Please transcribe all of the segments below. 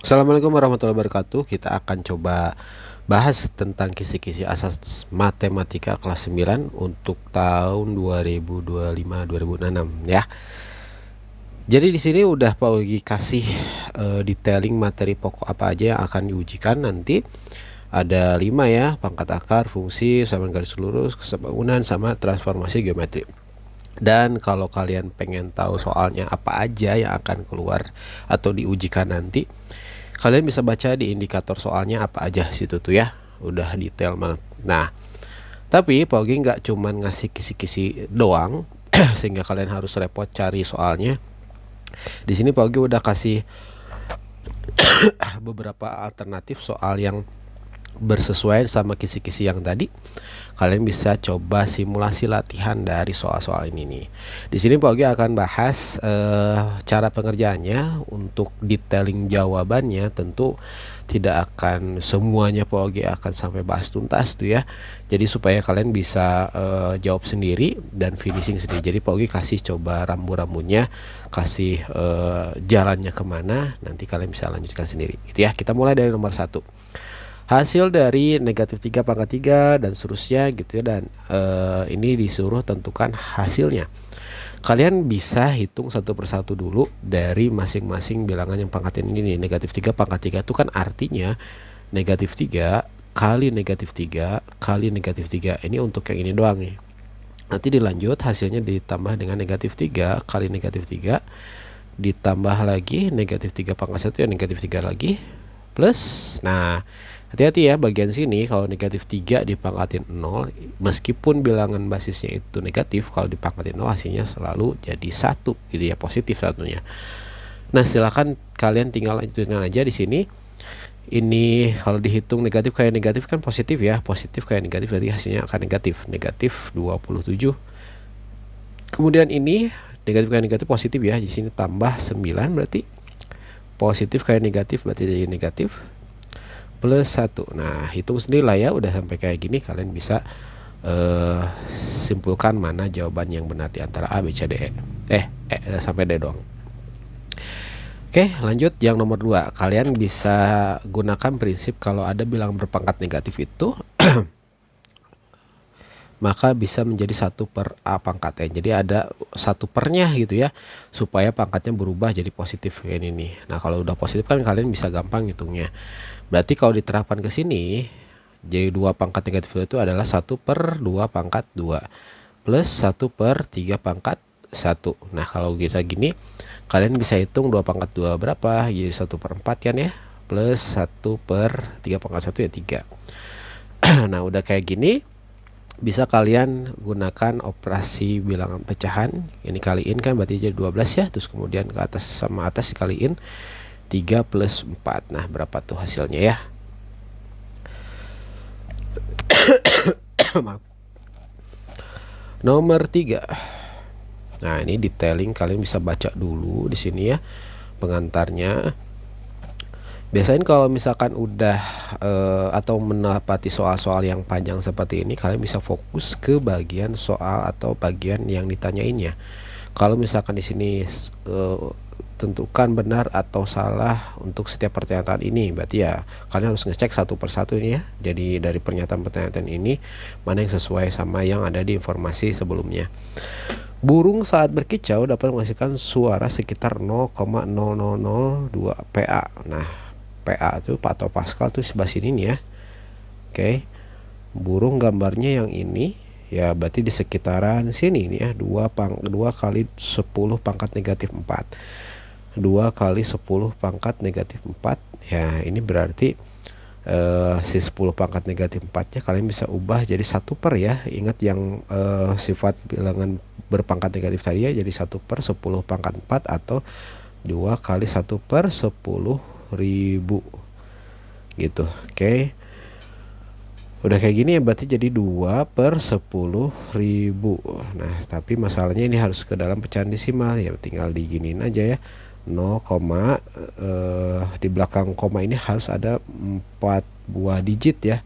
Assalamualaikum warahmatullahi wabarakatuh. Kita akan coba bahas tentang kisi-kisi asas matematika kelas 9 untuk tahun 2025-2026 ya. Jadi di sini udah Pak Ugi kasih detailing materi pokok apa aja yang akan diujikan nanti. Ada 5 ya, pangkat akar, fungsi, samaran garis lurus, kesebangunan, sama transformasi geometri. Dan kalau kalian pengen tahu soalnya apa aja yang akan keluar atau diujikan nanti, kalian bisa baca di indikator soalnya apa aja situ tuh ya, udah detail banget. Nah, tapi Pak Ogi nggak cuman ngasih kisi-kisi doang sehingga kalian harus repot cari soalnya. Di sini Pak Ogi udah kasih beberapa alternatif soal yang bersesuaian sama kisi-kisi yang tadi. Kalian bisa coba simulasi latihan dari soal-soal ini nih. Di sini Pak Ogi akan bahas cara pengerjaannya. Untuk detailing jawabannya tentu tidak akan semuanya Pak Ogi akan sampai bahas tuntas tuh ya. Jadi supaya kalian bisa jawab sendiri dan finishing sendiri. Jadi Pak Ogi kasih coba rambu-rambunya, kasih jalannya kemana, nanti kalian bisa lanjutkan sendiri. Itu ya. Kita mulai dari nomor 1. Hasil dari negatif 3 pangkat 3 dan seterusnya gitu ya. Dan ini disuruh tentukan hasilnya. Kalian bisa hitung satu persatu dulu dari masing-masing bilangan yang pangkatin ini nih. Negatif 3 pangkat 3 itu kan artinya negatif 3 kali negatif 3 kali negatif 3. Ini untuk yang ini doang nih. Nanti dilanjut hasilnya ditambah dengan negatif 3 kali negatif 3 ditambah lagi negatif 3 pangkat 1 ya negatif 3 lagi plus. Nah, hati-hati ya bagian sini, kalau negatif 3 dipangkatin 0, meskipun bilangan basisnya itu negatif, kalau dipangkatin 0 hasilnya selalu jadi 1 gitu ya, positif satunya. Nah, silakan kalian tinggal lanjutin aja di sini. Ini kalau dihitung negatif kayak negatif kan positif ya, positif kayak negatif berarti hasilnya akan negatif, negatif 27. Kemudian ini negatif kayak negatif positif ya, di sini tambah 9 berarti positif kayak negatif berarti jadi negatif plus 1. Nah, hitung sendiri lah ya, udah sampai kayak gini kalian bisa simpulkan mana jawaban yang benar di antara A, B, C, D, E. Sampai D doang. Oke, lanjut yang nomor 2. Kalian bisa gunakan prinsip kalau ada bilangan berpangkat negatif itu maka bisa menjadi 1 per A pangkat N. Jadi ada 1 pernya gitu ya, supaya pangkatnya berubah jadi positif kayak ini nih. Nah, kalau udah positif kan kalian bisa gampang hitungnya. Berarti kalau diterapkan ke sini, jadi 2 pangkat negatif itu adalah 1 per 2 pangkat 2 plus 1 per 3 pangkat 1. Nah, kalau kita gini, kalian bisa hitung 2 pangkat 2 berapa, jadi 1 per 4 kan ya, plus 1 per 3 pangkat 1 ya 3. Nah, udah kayak gini, bisa kalian gunakan operasi bilangan pecahan. Ini kaliin kan berarti jadi 12 ya, terus kemudian ke atas sama atas dikaliin 3 plus 4. Nah, berapa tuh hasilnya ya? Nomor 3. Nah, ini detailing kalian bisa baca dulu di sini ya, pengantarnya. Biasanya kalau misalkan udah atau mendapati soal-soal yang panjang seperti ini, kalian bisa fokus ke bagian soal atau bagian yang ditanyainnya. Kalau misalkan di sini tentukan benar atau salah untuk setiap pernyataan ini, berarti ya kalian harus ngecek satu persatu ini ya. Jadi dari pernyataan-pernyataan ini mana yang sesuai sama yang ada di informasi sebelumnya. Burung saat berkicau dapat menghasilkan suara sekitar 0,0002 PA. Nah, PA itu atau Pascal tuh sebelah sini nih ya. Oke. Burung gambarnya yang ini ya, berarti di sekitaran sini nih ya, 2 kali 10 pangkat negatif 4. 2 kali 10 pangkat negatif 4 ya, ini berarti si 10 pangkat negatif 4 nya kalian bisa ubah jadi 1 per ya. Ingat yang sifat bilangan berpangkat negatif tadi ya, jadi 1 per 10 pangkat 4 atau 2 kali 1 per 10.000 gitu. Oke, udah kayak gini ya, berarti jadi 2 per 10.000. Nah, tapi masalahnya ini harus ke dalam pecahan desimal ya, tinggal diginiin aja ya. 0, di belakang koma ini harus ada 4 buah digit ya,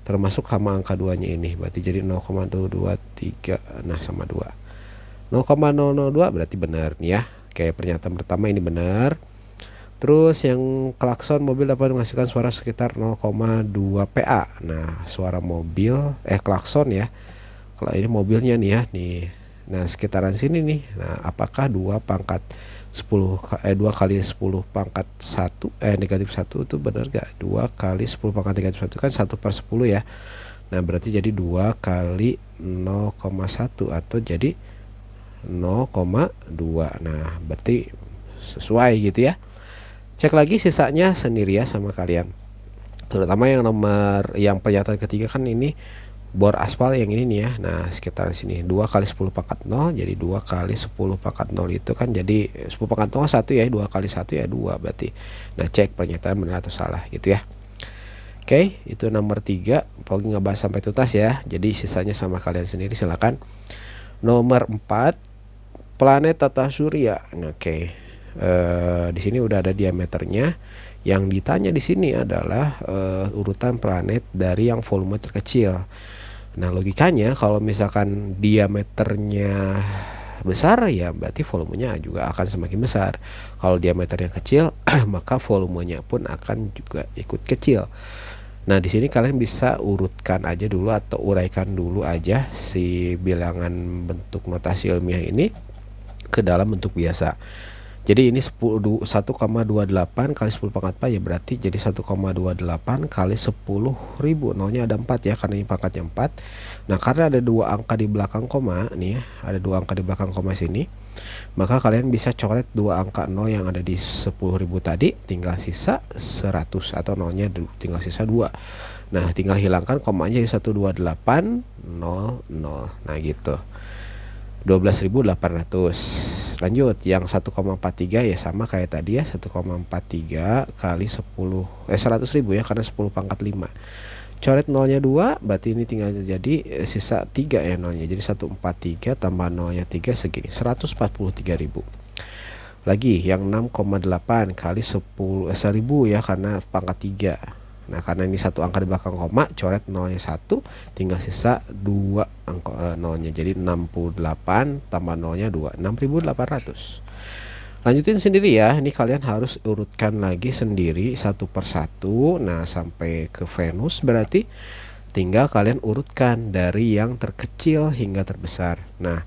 termasuk sama angka 2 nya ini, berarti jadi 0,223. Nah, sama 2. 0,002 berarti benar nih ya. Oke, pernyataan pertama ini benar. Terus yang klakson mobil dapat menghasilkan suara sekitar 0,2 PA. Nah, suara mobil klakson ya. Kalau ini mobilnya nih ya, nih. Nah, sekitaran sini nih. Nah, apakah 2 pangkat 2 kali 10 pangkat 1 negatif 1 itu benar gak? 2 kali 10 pangkat negatif 1 kan 1/10 ya. Nah, berarti jadi 2 kali 0,1 atau jadi 0,2. Nah, berarti sesuai gitu ya. Cek lagi sisanya sendiri ya sama kalian. Terutama yang pernyataan ketiga kan ini bor aspal yang ini nih ya. Nah, sekitar sini 2 kali 10 pangkat 0 jadi 2 kali 10 pangkat 0 itu kan jadi 10 pangkat 0 1 ya, 2 kali 1 ya 2 berarti. Nah, cek pernyataan benar atau salah gitu ya. Oke, itu nomor 3. Pokoknya ngebahas sampai tuntas ya. Jadi sisanya sama kalian sendiri, silakan. Nomor 4, planet tata surya. Oke. Di sini udah ada diameternya. Yang ditanya di sini adalah urutan planet dari yang volume terkecil. Nah, logikanya kalau misalkan diameternya besar ya berarti volumenya juga akan semakin besar. Kalau diameternya kecil maka volumenya pun akan juga ikut kecil. Nah, di sini kalian bisa urutkan aja dulu atau uraikan dulu aja si bilangan bentuk notasi ilmiah ini ke dalam bentuk biasa. Jadi ini 1,28 kali 10 pangkat 4 ya berarti jadi 1,28 kali 10.000. Nolnya ada 4 ya karena ini pangkatnya 4. Nah, karena ada 2 angka di belakang koma nih ya, ada 2 angka di belakang koma sini, maka kalian bisa coret 2 angka 0 yang ada di 10.000 tadi, tinggal sisa 100 atau nolnya tinggal sisa 2. Nah, tinggal hilangkan komanya jadi 12800. Nah, gitu. 12.800. Lanjut, yang 1,43 ya sama kayak tadi ya, 1,43 kali 100.000 ya karena 10 pangkat 5. Coret nolnya 2, berarti ini tinggal jadi sisa 3 ya nolnya. Jadi 143 tambah nolnya 3 segini, 143.000. Lagi yang 6,8 kali 10.000 ya karena pangkat 3. Nah, karena ini satu angka di belakang koma, coret nolnya 1, tinggal sisa 2 angka nolnya. Jadi 68 tambah nolnya 2, 6.800. Lanjutin sendiri ya. Ini kalian harus urutkan lagi sendiri satu persatu. Nah, sampai ke Venus berarti tinggal kalian urutkan dari yang terkecil hingga terbesar. Nah,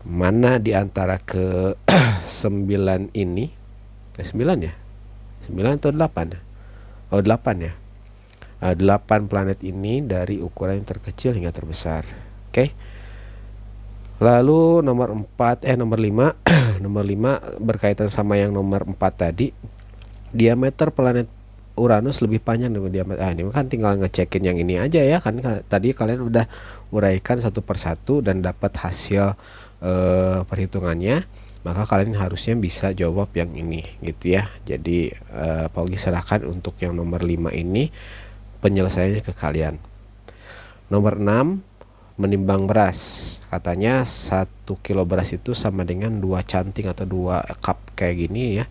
mana di antara ke 9 ini? 9 ya? 9 atau 8 ya? Oh, 8 ya. 8 planet ini dari ukuran yang terkecil hingga terbesar. Oke. Lalu nomor 5 nomor 5 berkaitan sama yang nomor 4 tadi. Diameter planet Uranus lebih panjang dari diameter. Ini kan tinggal ngecekin yang ini aja ya kan tadi kalian udah uraikan satu persatu dan dapat hasil perhitungannya. Maka kalian harusnya bisa jawab yang ini gitu ya. Jadi Pak Ugi serahkan untuk yang nomor 5 ini penyelesaiannya ke kalian. Nomor 6, menimbang beras. Katanya 1 kilo beras itu sama dengan 2 canting atau 2 cup kayak gini ya.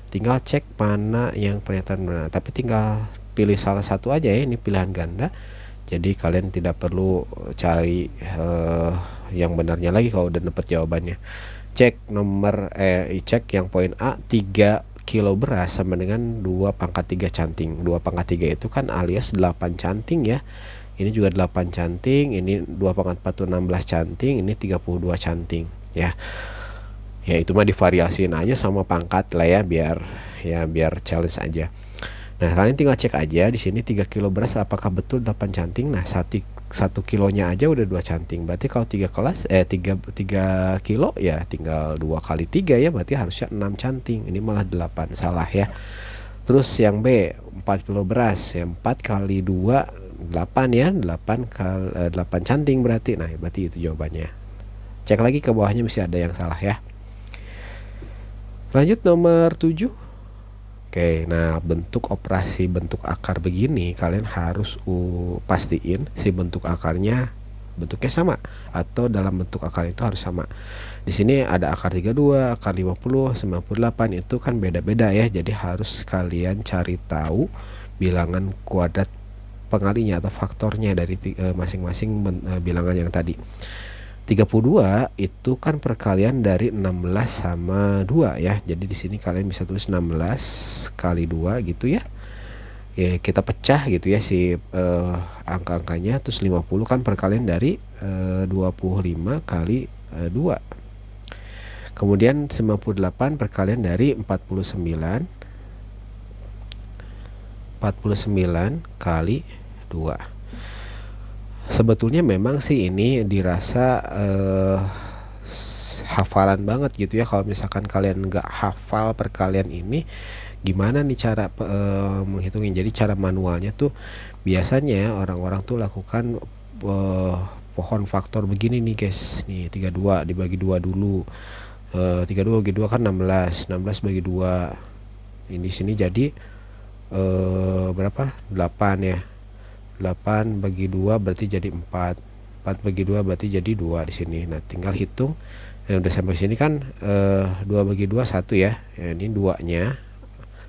Tinggal cek mana yang pernyataan benar. Tapi tinggal pilih salah satu aja ya, ini pilihan ganda. Jadi kalian tidak perlu cari yang benarnya lagi kalau udah dapat jawabannya. Cek cek yang poin A, 3 kilo beras sama dengan 2 pangkat 3 canting. 2 pangkat 3 itu kan alias 8 canting ya. Ini juga 8 canting, ini 2 pangkat 4 itu 16 canting, ini 32 canting ya. Ya itu mah divariasiin aja sama pangkat lah ya biar challenge aja. Nah, kalian tinggal cek aja di sini 3 kilo beras apakah betul 8 canting. Nah, 1 kilonya aja udah 2 canting. Berarti kalau 3 kilo ya tinggal 2 kali 3 ya, berarti harusnya 6 canting. Ini malah 8, salah ya. Terus yang B, 4 kilo beras, ya 4 kali 2 8 ya, 8 canting berarti. Nah, berarti itu jawabannya. Cek lagi ke bawahnya bisa ada yang salah ya. Lanjut nomor 7. Oke, nah bentuk operasi bentuk akar begini kalian harus pastiin si bentuk akarnya bentuknya sama atau dalam bentuk akar itu harus sama. Di sini ada akar 32, akar 50, 98 itu kan beda-beda ya. Jadi harus kalian cari tahu bilangan kuadrat pengalinya atau faktornya dari masing-masing bilangan yang tadi. 32 itu kan perkalian dari 16 sama 2 ya. Jadi di sini kalian bisa tulis 16 kali 2 gitu ya. Ya kita pecah gitu ya si angka-angkanya, terus 50 kan perkalian dari 25 kali 2. Kemudian 98 perkalian dari 49 kali 2. Sebetulnya memang sih ini dirasa hafalan banget gitu ya. Kalau misalkan kalian nggak hafal perkalian ini, gimana nih cara menghitungin. Jadi cara manualnya tuh biasanya orang-orang tuh lakukan pohon faktor begini nih guys. Nih 32 dibagi 2 dulu. 32 bagi 2 kan 16 bagi 2. Ini sini jadi berapa? 8 ya. 8 bagi 2 berarti jadi 4. 4 bagi 2 berarti jadi 2 di sini. Nah, tinggal hitung. Udah sampai sini kan 2 bagi 2 1 ya. Ini 2-nya.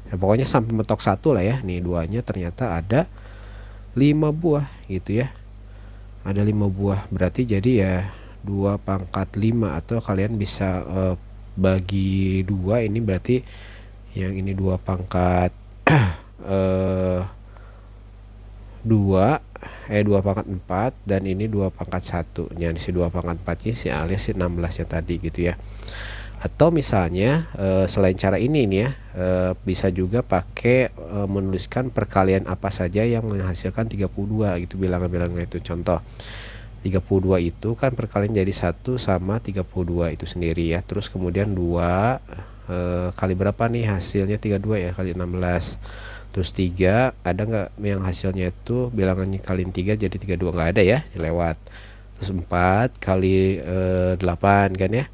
Ya, pokoknya sampai mentok 1 lah ya. Nih 2-nya ternyata ada 5 buah gitu ya. Ada 5 buah. Berarti jadi ya 2 pangkat 5, atau kalian bisa bagi 2, ini berarti yang ini 2 pangkat 2 pangkat 4, dan ini 2 pangkat 1. Yang si 2 pangkat 4 nya si alias si 16 nya tadi gitu ya. Atau misalnya selain cara ini nih ya, bisa juga pakai menuliskan perkalian apa saja yang menghasilkan 32 gitu, bilangan-bilangnya itu. Contoh 32 itu kan perkalian jadi 1 sama 32 itu sendiri ya. Terus kemudian 2 kali berapa nih hasilnya? 32 ya, kali 16. Terus 3 ada nggak yang hasilnya itu bilangannya kaliin 3 jadi 32? Nggak ada ya, lewat. Terus 4 kali 8 kan ya.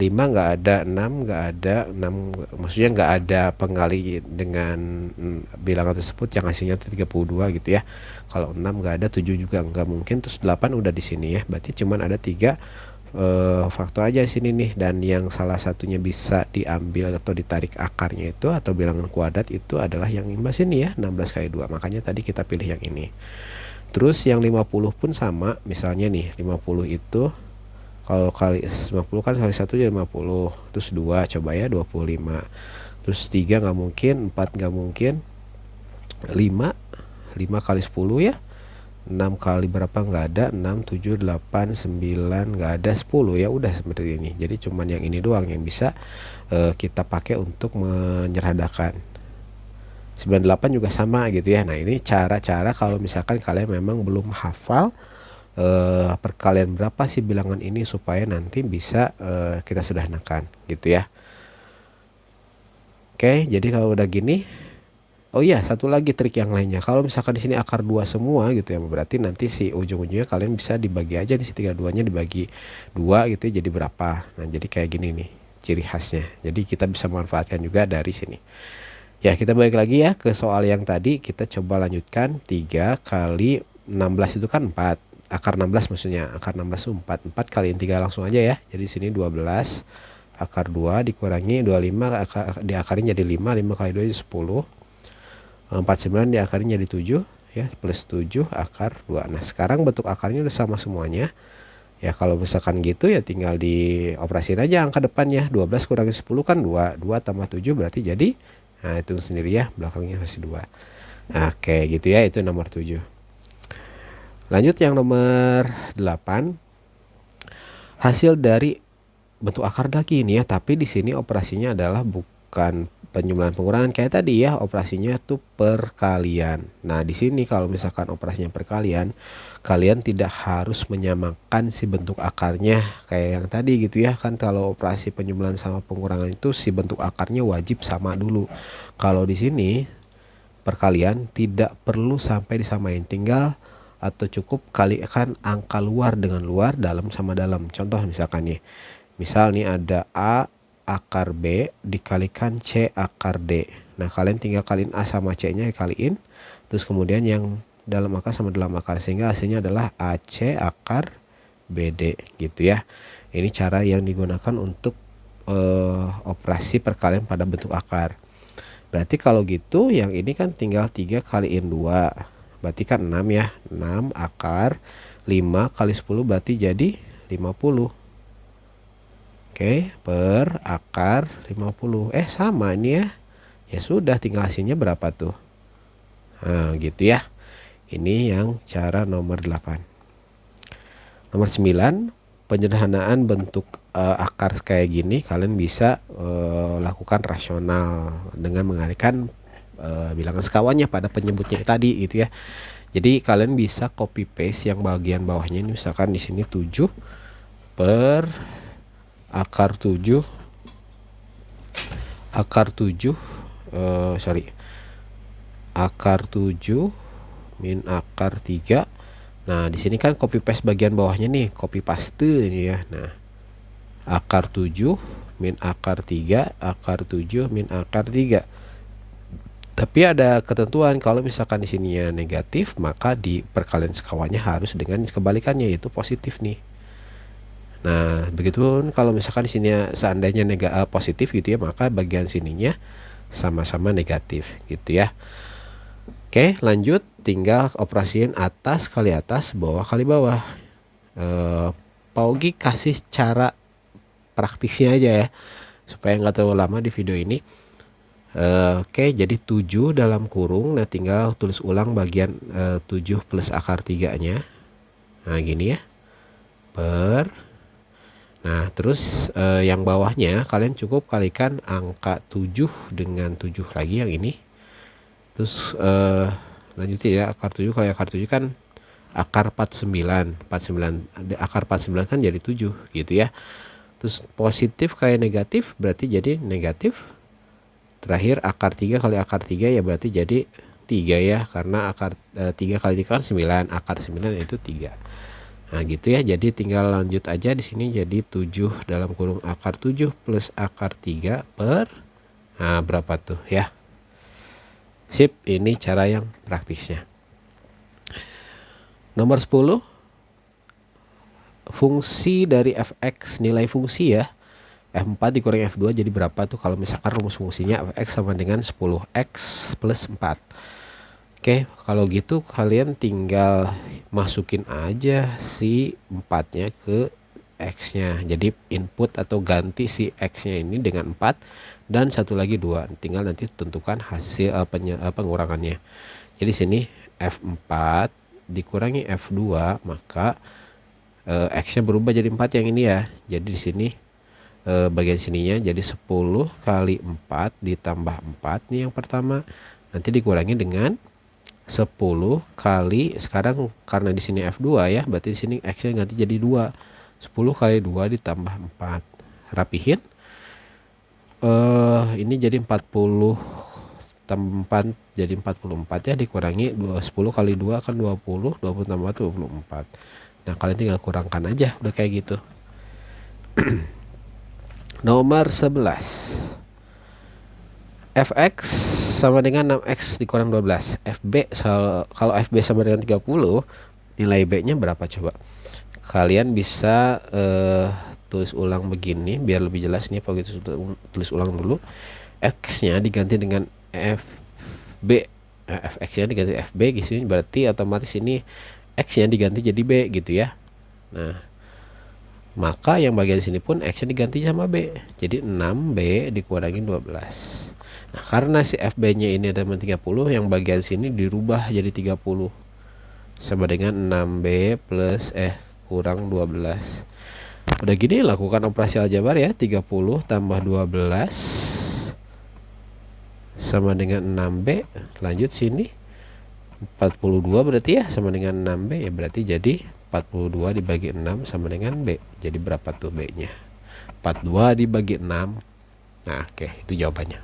5 nggak ada, 6 nggak ada, 6 maksudnya nggak ada penggali dengan bilangan tersebut yang hasilnya itu 32 gitu ya. Kalau 6 nggak ada, 7 juga nggak mungkin, terus 8 udah di sini ya. Berarti cuman ada 3 faktor aja di sini nih, dan yang salah satunya bisa diambil atau ditarik akarnya itu atau bilangan kuadrat itu adalah yang imbas ini ya, 16 kali 2. Makanya tadi kita pilih yang ini. Terus yang 50 pun sama, misalnya nih 50 itu kalau kali 50 kan kali 1 jadi 50, terus 2 coba ya 25, terus 3 nggak mungkin, 4 nggak mungkin, 5 kali 10 ya, 6 kali berapa nggak ada, 6, 7, 8, 9 nggak ada, 10 ya udah seperti ini. Jadi cuman yang ini doang yang bisa kita pakai untuk menyederhanakan. 98 juga sama gitu ya. Nah ini cara-cara kalau misalkan kalian memang belum hafal perkalian berapa sih bilangan ini, supaya nanti bisa kita sederhanakan gitu ya. Oke, jadi kalau udah gini, oh iya, satu lagi trik yang lainnya. Kalau misalkan di sini akar 2 semua gitu ya, berarti nanti si ujung-ujungnya kalian bisa dibagi aja nih, si 32-nya dibagi 2 gitu ya, jadi berapa. Nah, jadi kayak gini nih ciri khasnya. Jadi kita bisa manfaatkan juga dari sini. Ya, kita balik lagi ya ke soal yang tadi. Kita coba lanjutkan. 3 kali 16 itu kan 4. Akar 16 maksudnya. Akar 16 itu 4. 4 kaliin 3 langsung aja ya. Jadi sini 12. Akar 2 dikurangi 25 diakarin jadi 5. 5 kali 2 jadi 10. 49 diakarin jadi 7 ya, plus 7 akar 2. Nah sekarang bentuk akarnya udah sama semuanya ya. Kalau misalkan gitu ya tinggal dioperasiin aja angka depannya. 12 kurangi 10 kan 2. 2 tambah 7 berarti jadi, nah itu sendiri ya, belakangnya masih 2. Nah kayak gitu ya, itu nomor 7. Lanjut yang nomor 8. Hasil dari bentuk akar lagi ini ya, tapi di sini operasinya adalah bukan penjumlahan pengurangan kayak tadi ya, operasinya tuh perkalian. Nah di sini kalau misalkan operasinya perkalian, kalian tidak harus menyamakan si bentuk akarnya kayak yang tadi gitu ya. Kan kalau operasi penjumlahan sama pengurangan itu si bentuk akarnya wajib sama dulu. Kalau di sini perkalian tidak perlu sampai disamain, tinggal atau cukup kalikan angka luar dengan luar, dalam sama dalam. Contoh misalkan nih, misal nih ada A akar B dikalikan C akar D. Nah kalian tinggal kaliin A sama C nya kaliin, terus kemudian yang dalam akar sama dalam akar, sehingga hasilnya adalah AC akar BD gitu ya. Ini cara yang digunakan untuk operasi perkalian pada bentuk akar. Berarti kalau gitu yang ini kan tinggal 3 kaliin 2, berarti kan 6 ya. 6 akar 5 kali 10 berarti jadi 50. Oke, per akar 50. Sama ini ya. Ya sudah, tinggal hasilnya berapa tuh? Nah, gitu ya. Ini yang cara nomor 8. Nomor 9, penyederhanaan bentuk akar kayak gini kalian bisa lakukan rasional dengan mengalihkan bilangan sekawannya pada penyebutnya tadi gitu ya. Jadi kalian bisa copy paste yang bagian bawahnya ini, misalkan di sini 7 per akar 7 akar 7 akar 7 min akar 3. Nah, di sini kan copy paste bagian bawahnya nih, copy paste ini ya. Nah, akar 7 min akar 3, akar 7 min akar 3. Tapi ada ketentuan, kalau misalkan di sininya negatif, maka di perkalian sekawannya harus dengan kebalikannya, yaitu positif nih. Nah, begitu kalau misalkan di sini seandainya positif gitu ya, maka bagian sininya sama-sama negatif gitu ya. Oke, lanjut, tinggal operasiin atas kali atas, bawah kali bawah. Pak Ogi kasih cara praktisnya aja ya, supaya nggak terlalu lama di video ini. Oke, jadi 7 dalam kurung. Nah, tinggal tulis ulang bagian 7 plus akar 3-nya. Nah, gini ya. Per. Nah, terus yang bawahnya kalian cukup kalikan angka 7 dengan 7 lagi yang ini. Terus lanjutin ya, akar 7 kali akar 7 kan akar 49. Akar 49 kan jadi 7 gitu ya. Terus positif kali negatif berarti jadi negatif. Terakhir akar 3 kali akar 3 ya berarti jadi 3 ya, karena akar 3 kali 3 kan 9, akar 9 itu 3. Nah, gitu ya. Jadi tinggal lanjut aja di sini, jadi 7 dalam kurung akar 7 plus akar 3 per, nah berapa tuh ya. Sip, ini cara yang praktisnya. Nomor 10, fungsi dari fx, nilai fungsi ya. F4 dikurangi F2 jadi berapa tuh kalau misalkan rumus fungsinya fx sama dengan 10x plus 4. Oke, kalau gitu kalian tinggal masukin aja si 4-nya ke x-nya. Jadi input atau ganti si x-nya ini dengan 4 dan satu lagi 2. Tinggal nanti tentukan hasil pengurangannya. Jadi sini F4 dikurangi F2, maka x-nya berubah jadi 4 yang ini ya. Jadi di sini bagian sininya jadi 10 kali 4 ditambah 4 nih yang pertama, nanti dikurangi dengan 10 kali, sekarang karena di sini F2 ya, berarti di sini x-nya ganti jadi 2. 10 kali 2 ditambah 4. Rapihin. Ini jadi 40 tambah 4 jadi 44 ya, dikurangi 10 kali 2 kan 20 tambah 24. Nah, kalian tinggal kurangkan aja, udah kayak gitu. Nomor 11, fx sama dengan 6x dikurang 12. Kalau fb sama dengan 30, nilai b nya berapa coba? Kalian bisa tulis ulang begini biar lebih jelas nih. Begitu tulis ulang dulu, x nya diganti dengan fb, fx nya diganti fb gitu, berarti otomatis ini x nya diganti jadi b gitu ya. Nah, maka yang bagian sini pun x-nya diganti sama b. Jadi 6b dikurangi 12. Nah, karena si fb-nya ini ada 30, yang bagian sini dirubah jadi 30. Sama dengan 6b plus kurang 12. Udah gini lakukan operasi aljabar ya. 30 tambah 12 sama dengan 6b. Lanjut sini 42 berarti ya, sama dengan 6b ya, berarti jadi 42 dibagi 6 sama dengan B. Jadi berapa tuh B-nya? 42 dibagi 6. Nah, oke, itu jawabannya.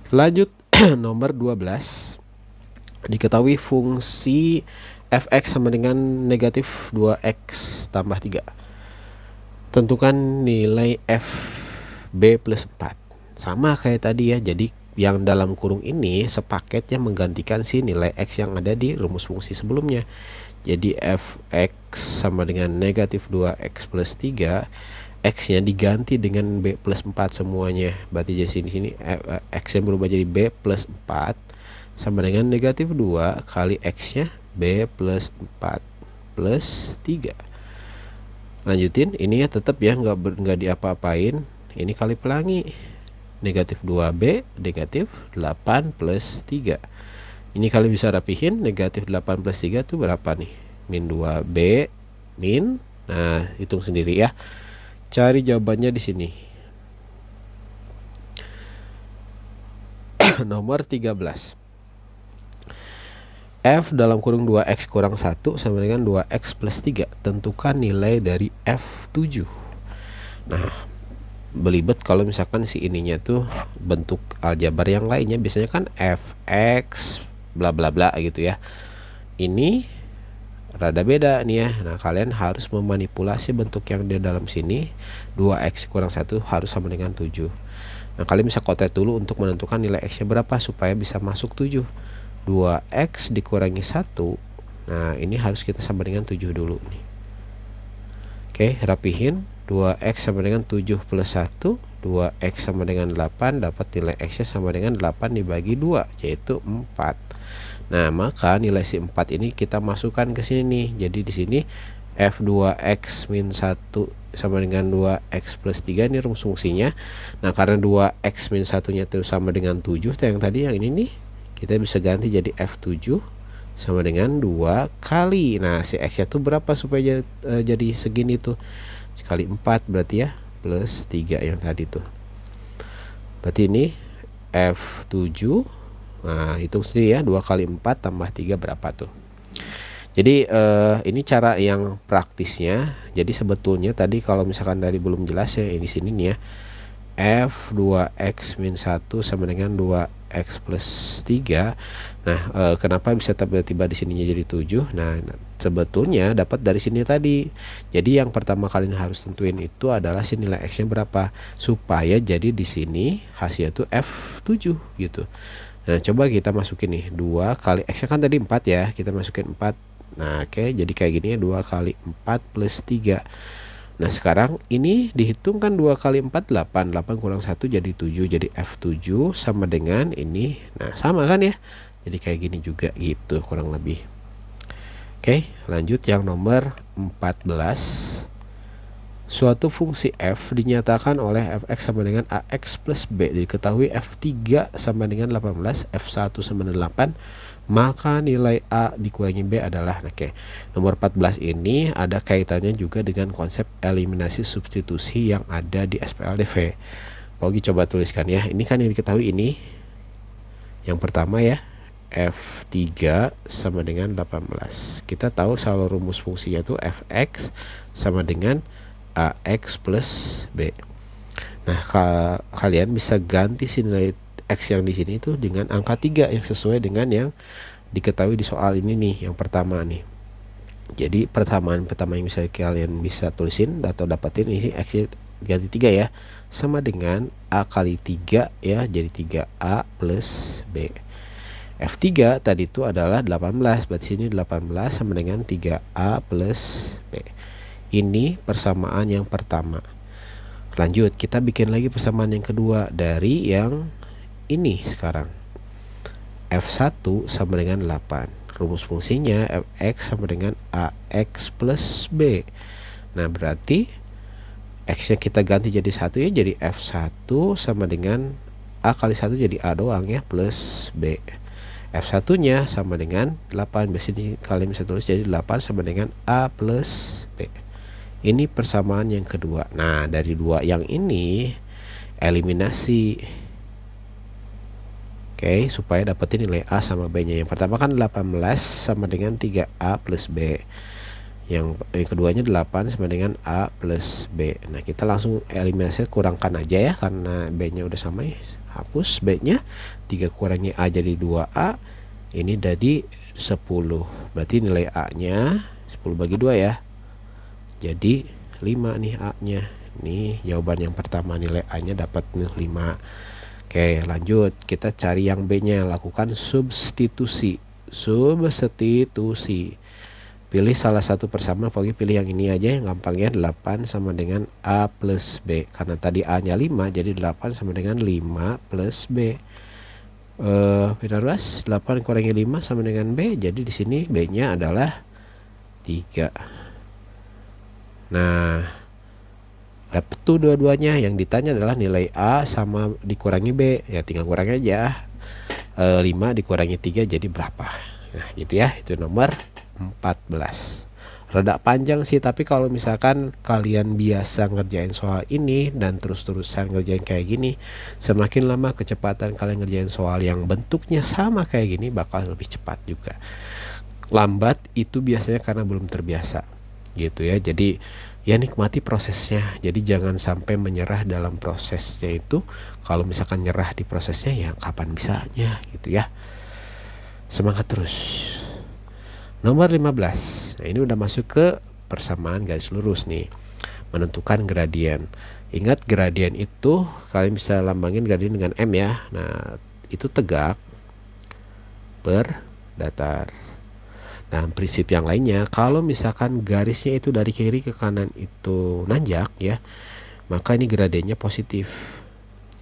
Lanjut nomor 12. Diketahui fungsi fx sama dengan negatif 2x tambah 3. Tentukan nilai fb plus 4. Sama kayak tadi ya. Jadi yang dalam kurung ini sepaketnya menggantikan si nilai x yang ada di rumus fungsi sebelumnya. Jadi fx sama dengan negatif 2x plus 3, x-nya diganti dengan b plus 4 semuanya. Berarti jadi sini x-nya berubah jadi b plus 4 sama dengan negatif 2 kali x-nya b plus 4 plus 3. Lanjutin, ini ya tetap ya nggak diapa-apain. Ini kali pelangi, negatif 2B negatif 8 plus 3. Ini kalian bisa rapihin, negatif 8 plus 3 itu berapa nih? Min 2B min. Nah, hitung sendiri ya. Cari jawabannya di sini. Nomor 13. F dalam kurung 2x kurang 1 sama dengan 2x plus 3. Tentukan nilai dari F7. Nah, belibet kalau misalkan si ininya tuh bentuk aljabar yang lainnya, biasanya kan fx bla bla bla gitu ya. Ini rada beda nih ya. Nah, kalian harus memanipulasi bentuk yang di dalam sini. 2x kurang 1 harus sama dengan 7. Nah, kalian bisa kotek dulu untuk menentukan nilai x nya berapa supaya bisa masuk 7. 2x dikurangi 1. Nah, ini harus kita sama dengan 7 dulu nih. Oke, rapihin. 2x sama dengan 7 plus 1. 2x sama dengan 8. Dapat nilai x nya sama dengan 8 dibagi 2, yaitu 4. Nah, maka nilai si 4 ini kita masukkan ke sini nih. Jadi di sini f2x min 1 sama dengan 2x plus 3 ini rumus fungsinya. Nah, karena 2x min 1 nya itu sama dengan 7 yang tadi, yang ini nih kita bisa ganti jadi f7 sama dengan 2 kali. Nah, si x nya tuh berapa supaya jadi segini tuh? Sekali 4 berarti ya, plus 3 yang tadi tuh. Berarti ini f7. Nah, hitung sendiri ya, 2 kali 4 tambah 3 berapa tuh. Jadi ini cara yang praktisnya. Jadi sebetulnya tadi kalau misalkan tadi belum jelas ya, ini sini nih ya, f2x min 1 sama dengan 2x plus 3. Nah, kenapa bisa tiba-tiba di sininya jadi 7? Nah, sebetulnya dapat dari sini tadi. Jadi yang pertama kalian harus tentuin itu adalah si nilai x nya berapa, supaya jadi di sini hasilnya tuh f7 gitu. Nah, coba kita masukin nih, 2 kali x nya kan tadi 4 ya, kita masukin 4. Nah, oke, jadi kayak gini ya, 2 kali 4 plus 3. Nah, sekarang ini dihitung kan 2 kali 4 8. 8 kurang 1 jadi 7. Jadi F7 sama dengan ini. Nah, sama kan ya. Jadi kayak gini juga gitu kurang lebih. Oke, lanjut yang nomor 14. Suatu fungsi f dinyatakan oleh fx sama dengan ax plus b. Diketahui f3 sama dengan 18, f1 sama dengan 8, maka nilai a dikurangi b adalah. Oke, nomor 14 ini ada kaitannya juga dengan konsep eliminasi substitusi yang ada di SPLDV. Oke, coba tuliskan ya. Ini kan yang diketahui ini. Yang pertama ya, f3 sama dengan 18. Kita tahu selalu rumus fungsinya itu fx sama dengan ax plus b. Nah, kalian bisa ganti si nilai x yang di sini itu dengan angka 3 yang sesuai dengan yang diketahui di soal ini nih, yang pertama nih. Jadi persamaan pertama yang kalian bisa tulisin atau dapatin ini x ganti 3 ya, sama dengan a kali 3 ya, jadi 3a plus b. F3 tadi itu adalah 18, berarti sini 18 sama dengan 3a plus b. Ini persamaan yang pertama. Lanjut, kita bikin lagi persamaan yang kedua dari yang ini sekarang. F1 sama dengan 8. Rumus fungsinya fx sama dengan ax plus b. Nah, berarti x nya kita ganti jadi 1 ya, jadi f1 sama dengan a kali 1 jadi a doang ya, plus b. F1 nya sama dengan 8. Biasanya kalian bisa tulis jadi 8 sama dengan a plus b. Ini persamaan yang kedua. Nah, dari dua yang ini eliminasi. Oke, supaya dapetin nilai a sama b nya. Yang pertama kan 18 sama dengan 3a plus b. Yang keduanya 8 sama dengan a plus b. Nah, kita langsung eliminasi, kurangkan aja ya, karena b nya udah sama ya. Hapus b nya, 3 kurangi a jadi 2a. Ini jadi 10. Berarti nilai a nya 10 bagi 2 ya, jadi 5 nih a nya. Nih jawaban yang pertama, nilai a nya dapat 5. Oke, lanjut, kita cari yang b nya. Lakukan substitusi. Pilih salah satu persamaan, pokoknya pilih yang ini aja yang gampang ya. 8 sama dengan a plus b. Karena tadi a nya 5, jadi 8 sama dengan 5 plus b. Benar Bas? 8 kurangi 5 sama dengan b. Jadi di sini b nya adalah 3. Nah, dapet tuh dua-duanya. Yang ditanya adalah nilai A sama dikurangi B. Ya tinggal kurang aja. 5 dikurangi 3 jadi berapa? Nah, gitu ya. Itu nomor 14. Rada panjang sih, tapi kalau misalkan kalian biasa ngerjain soal ini dan terus-terusan ngerjain kayak gini, semakin lama kecepatan kalian ngerjain soal yang bentuknya sama kayak gini bakal lebih cepat juga. Lambat itu biasanya karena belum terbiasa gitu ya. Jadi ya nikmati prosesnya. Jadi jangan sampai menyerah dalam prosesnya itu. Kalau misalkan nyerah di prosesnya, ya kapan bisanya gitu ya. Semangat terus. Nomor 15. Nah, ini udah masuk ke persamaan garis lurus nih. Menentukan gradien. Ingat gradien itu kalian bisa lambangin gradien dengan M ya. Nah, itu tegak per datar. Nah, prinsip yang lainnya, kalau misalkan garisnya itu dari kiri ke kanan itu nanjak ya, maka ini gradiennya positif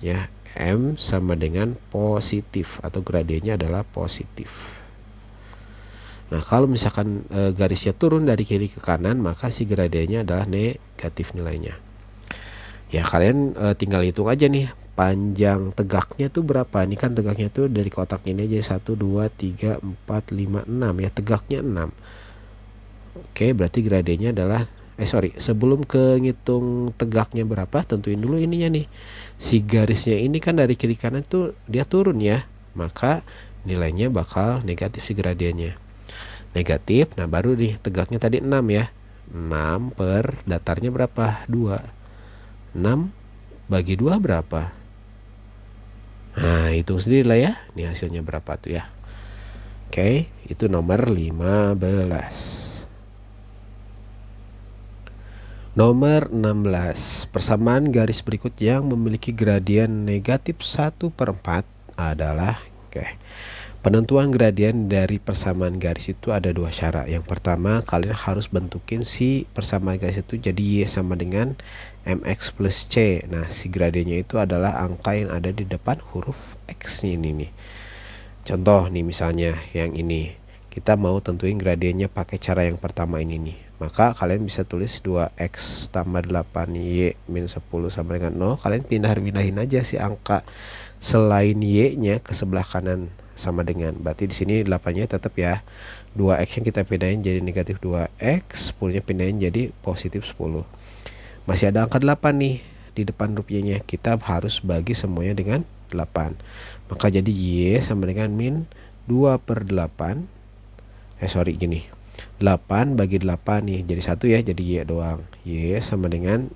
ya. M sama dengan positif atau gradiennya adalah positif. Nah, kalau misalkan garisnya turun dari kiri ke kanan, maka si gradiennya adalah negatif nilainya. Ya, kalian tinggal hitung aja nih, panjang tegaknya tuh berapa. Ini kan tegaknya tuh dari kotak ini aja 1, 2, 3, 4, 5, 6 ya, tegaknya 6. Oke, berarti gradiennya adalah sebelum ke ngitung tegaknya berapa, tentuin dulu ininya nih. Si garisnya ini kan dari kiri kanan tuh dia turun ya, maka nilainya bakal negatif si gradiennya. Negatif, nah baru nih tegaknya tadi 6 ya. 6 per datarnya berapa? 2. 6 bagi 2 berapa? Nah, hitung sendiri lah ya. Ini hasilnya berapa tuh ya. Oke, itu nomor 15. Nomor 16. Persamaan garis berikut yang memiliki gradien negatif 1/4 adalah penentuan gradien dari persamaan garis itu ada dua cara. Yang pertama, kalian harus bentukin si persamaan garis itu jadi Y sama dengan MX plus C. Nah, si gradiennya itu adalah angka yang ada di depan huruf X ini nih. Contoh nih misalnya yang ini. Kita mau tentuin gradiennya pakai cara yang pertama ini nih. Maka kalian bisa tulis 2X tambah 8Y min 10 sama dengan 0. Kalian pindahin aja si angka selain Y-nya ke sebelah kanan sama dengan, berarti di sini 8-nya tetap ya. 2X yang kita pindahin jadi negatif 2X, 10-nya pindahin jadi positif 10. Masih ada angka 8 nih di depan rupiahnya. Kita harus bagi semuanya dengan 8. Maka jadi Y sama dengan min 2/8. Gini. 8 bagi 8 nih jadi 1 ya, jadi Y doang. Y sama dengan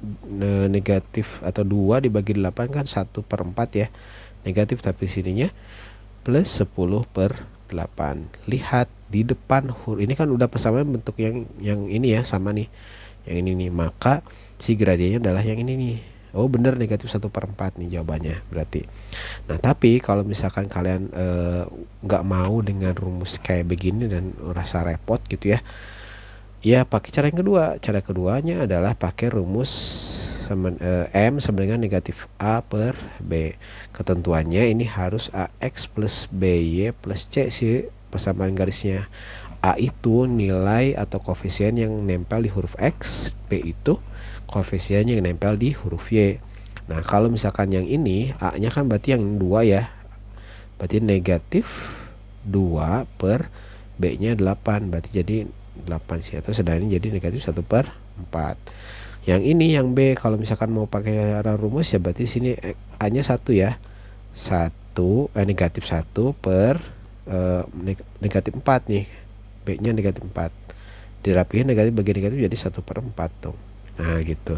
negatif atau 2 dibagi 8 kan 1/4 ya. Negatif tapi sininya plus 10/8. Lihat di depan huruf ini kan udah persamaan bentuk yang ini ya, sama nih. Yang ini nih, maka si gradiennya adalah yang ini nih. Oh bener, negatif 1/4 nih jawabannya berarti. Nah, tapi kalau misalkan kalian nggak mau dengan rumus kayak begini dan rasa repot gitu ya, ya pakai cara yang kedua. Cara keduanya adalah pakai rumus M sama dengan negatif A per B. Ketentuannya ini harus AX plus BY plus C sih persamaan garisnya. A itu nilai atau koefisien yang nempel di huruf X, B itu koefisien yang nempel di huruf Y. Nah, kalau misalkan yang ini A nya kan berarti yang 2 ya, berarti negatif 2 per B nya 8, berarti jadi 8 sih, atau sedangkan jadi negatif 1/4. Yang ini yang B, kalau misalkan mau pakai cara rumus ya berarti sini A nya 1 ya, negatif 1 per negatif 4 nih, B nya negatif 4, dirapihin negatif bagi negatif jadi 1/4 dong. Nah gitu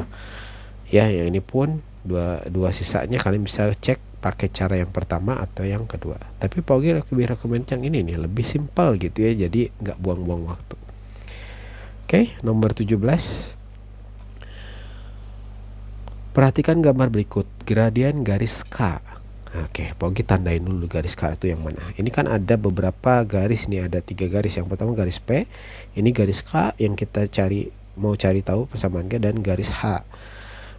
ya. Yang ini pun dua sisanya kalian bisa cek pakai cara yang pertama atau yang kedua, tapi Pak Ogi lebih rekomend yang ini nih, lebih simpel gitu ya, jadi nggak buang-buang waktu. Oke, nomor 17. Perhatikan gambar berikut, gradien garis K. Oke, Pak Ogi tandain dulu garis K itu yang mana. Ini kan ada beberapa garis nih, ada 3 garis. Yang pertama garis P, ini garis K yang kita mau cari tahu persamaan K, dan garis H.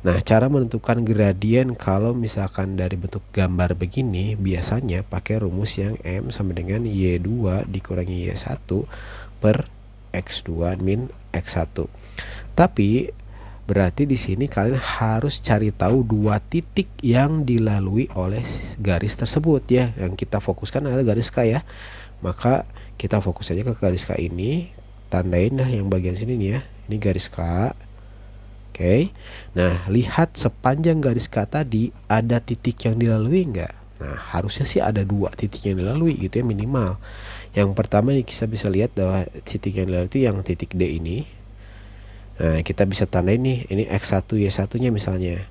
Nah, cara menentukan gradien kalau misalkan dari bentuk gambar begini, biasanya pakai rumus yang M sama dengan Y2 dikurangi Y1 per X2 min X1. Tapi Berarti di sini kalian harus cari tahu dua titik yang dilalui oleh garis tersebut ya. Yang kita fokuskan adalah garis K ya. Maka kita fokus saja ke garis K ini. Tandain dah yang bagian sini nih ya. Ini garis K. Oke. Nah, lihat sepanjang garis K tadi ada titik yang dilalui enggak? Nah, harusnya sih ada dua titik yang dilalui gitu ya minimal. Yang pertama nih kita bisa lihat bahwa titik yang dilalui itu yang titik D ini. Nah, kita bisa tandain nih, ini X1 Y1 nya misalnya.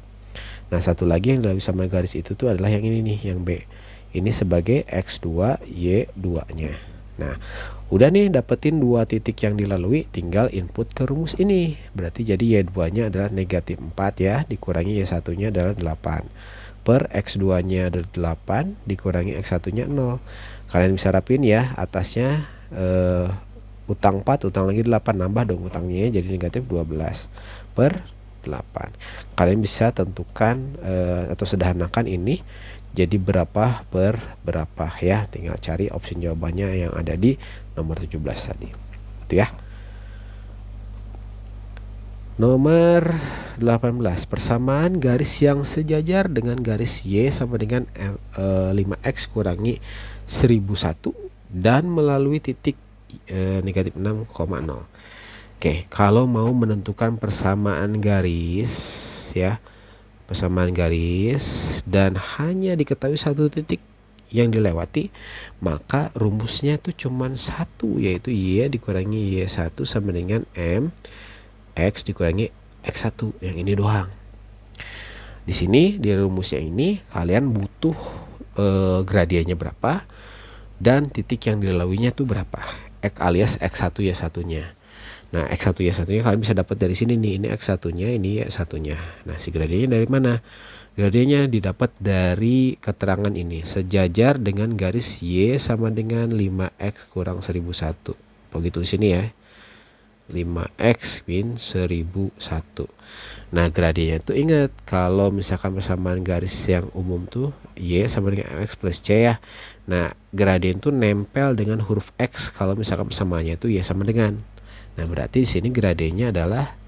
Nah, satu lagi yang dilalui sama garis itu tuh adalah yang ini nih, yang B. Ini sebagai X2 Y2 nya. Nah, udah nih dapetin dua titik yang dilalui, tinggal input ke rumus ini. Berarti jadi Y2 nya adalah negatif 4 ya, dikurangi Y1 nya adalah 8. Per X2 nya adalah 8, dikurangi X1 nya 0. Kalian bisa rapin ya, atasnya utang 4, utang lagi 8, nambah dong utangnya jadi negatif 12 per 8. Kalian bisa tentukan atau sederhanakan ini jadi berapa per berapa ya, tinggal cari opsi jawabannya yang ada di nomor 17 tadi itu ya. Nomor 18, persamaan garis yang sejajar dengan garis Y sama dengan 5X kurangi 1001 dan melalui titik negatif 6,0. Oke, kalau mau menentukan persamaan garis ya, persamaan garis dan hanya diketahui satu titik yang dilewati, maka rumusnya itu cuman satu, yaitu Y dikurangi Y1 sama dengan M X dikurangi X1, yang ini doang. Di sini di rumusnya ini kalian butuh gradiennya berapa dan titik yang dilaluinya itu berapa, X alias X1 Y1 nya. Nah, X1 Y1 nya kalian bisa dapat dari sini nih, ini X1 nya, ini Y1 nya. Nah, si gradiennya dari mana? Gradiennya didapat dari keterangan ini, sejajar dengan garis Y sama dengan 5X kurang 1001. Begitu di sini ya, 5X min 1001. Nah, gradiennya itu ingat, kalau misalkan persamaan garis yang umum tuh Y sama dengan X plus C ya. Nah, gradien itu nempel dengan huruf X kalau misalkan persamaannya itu Y sama dengan. Nah, berarti di sini gradiennya adalah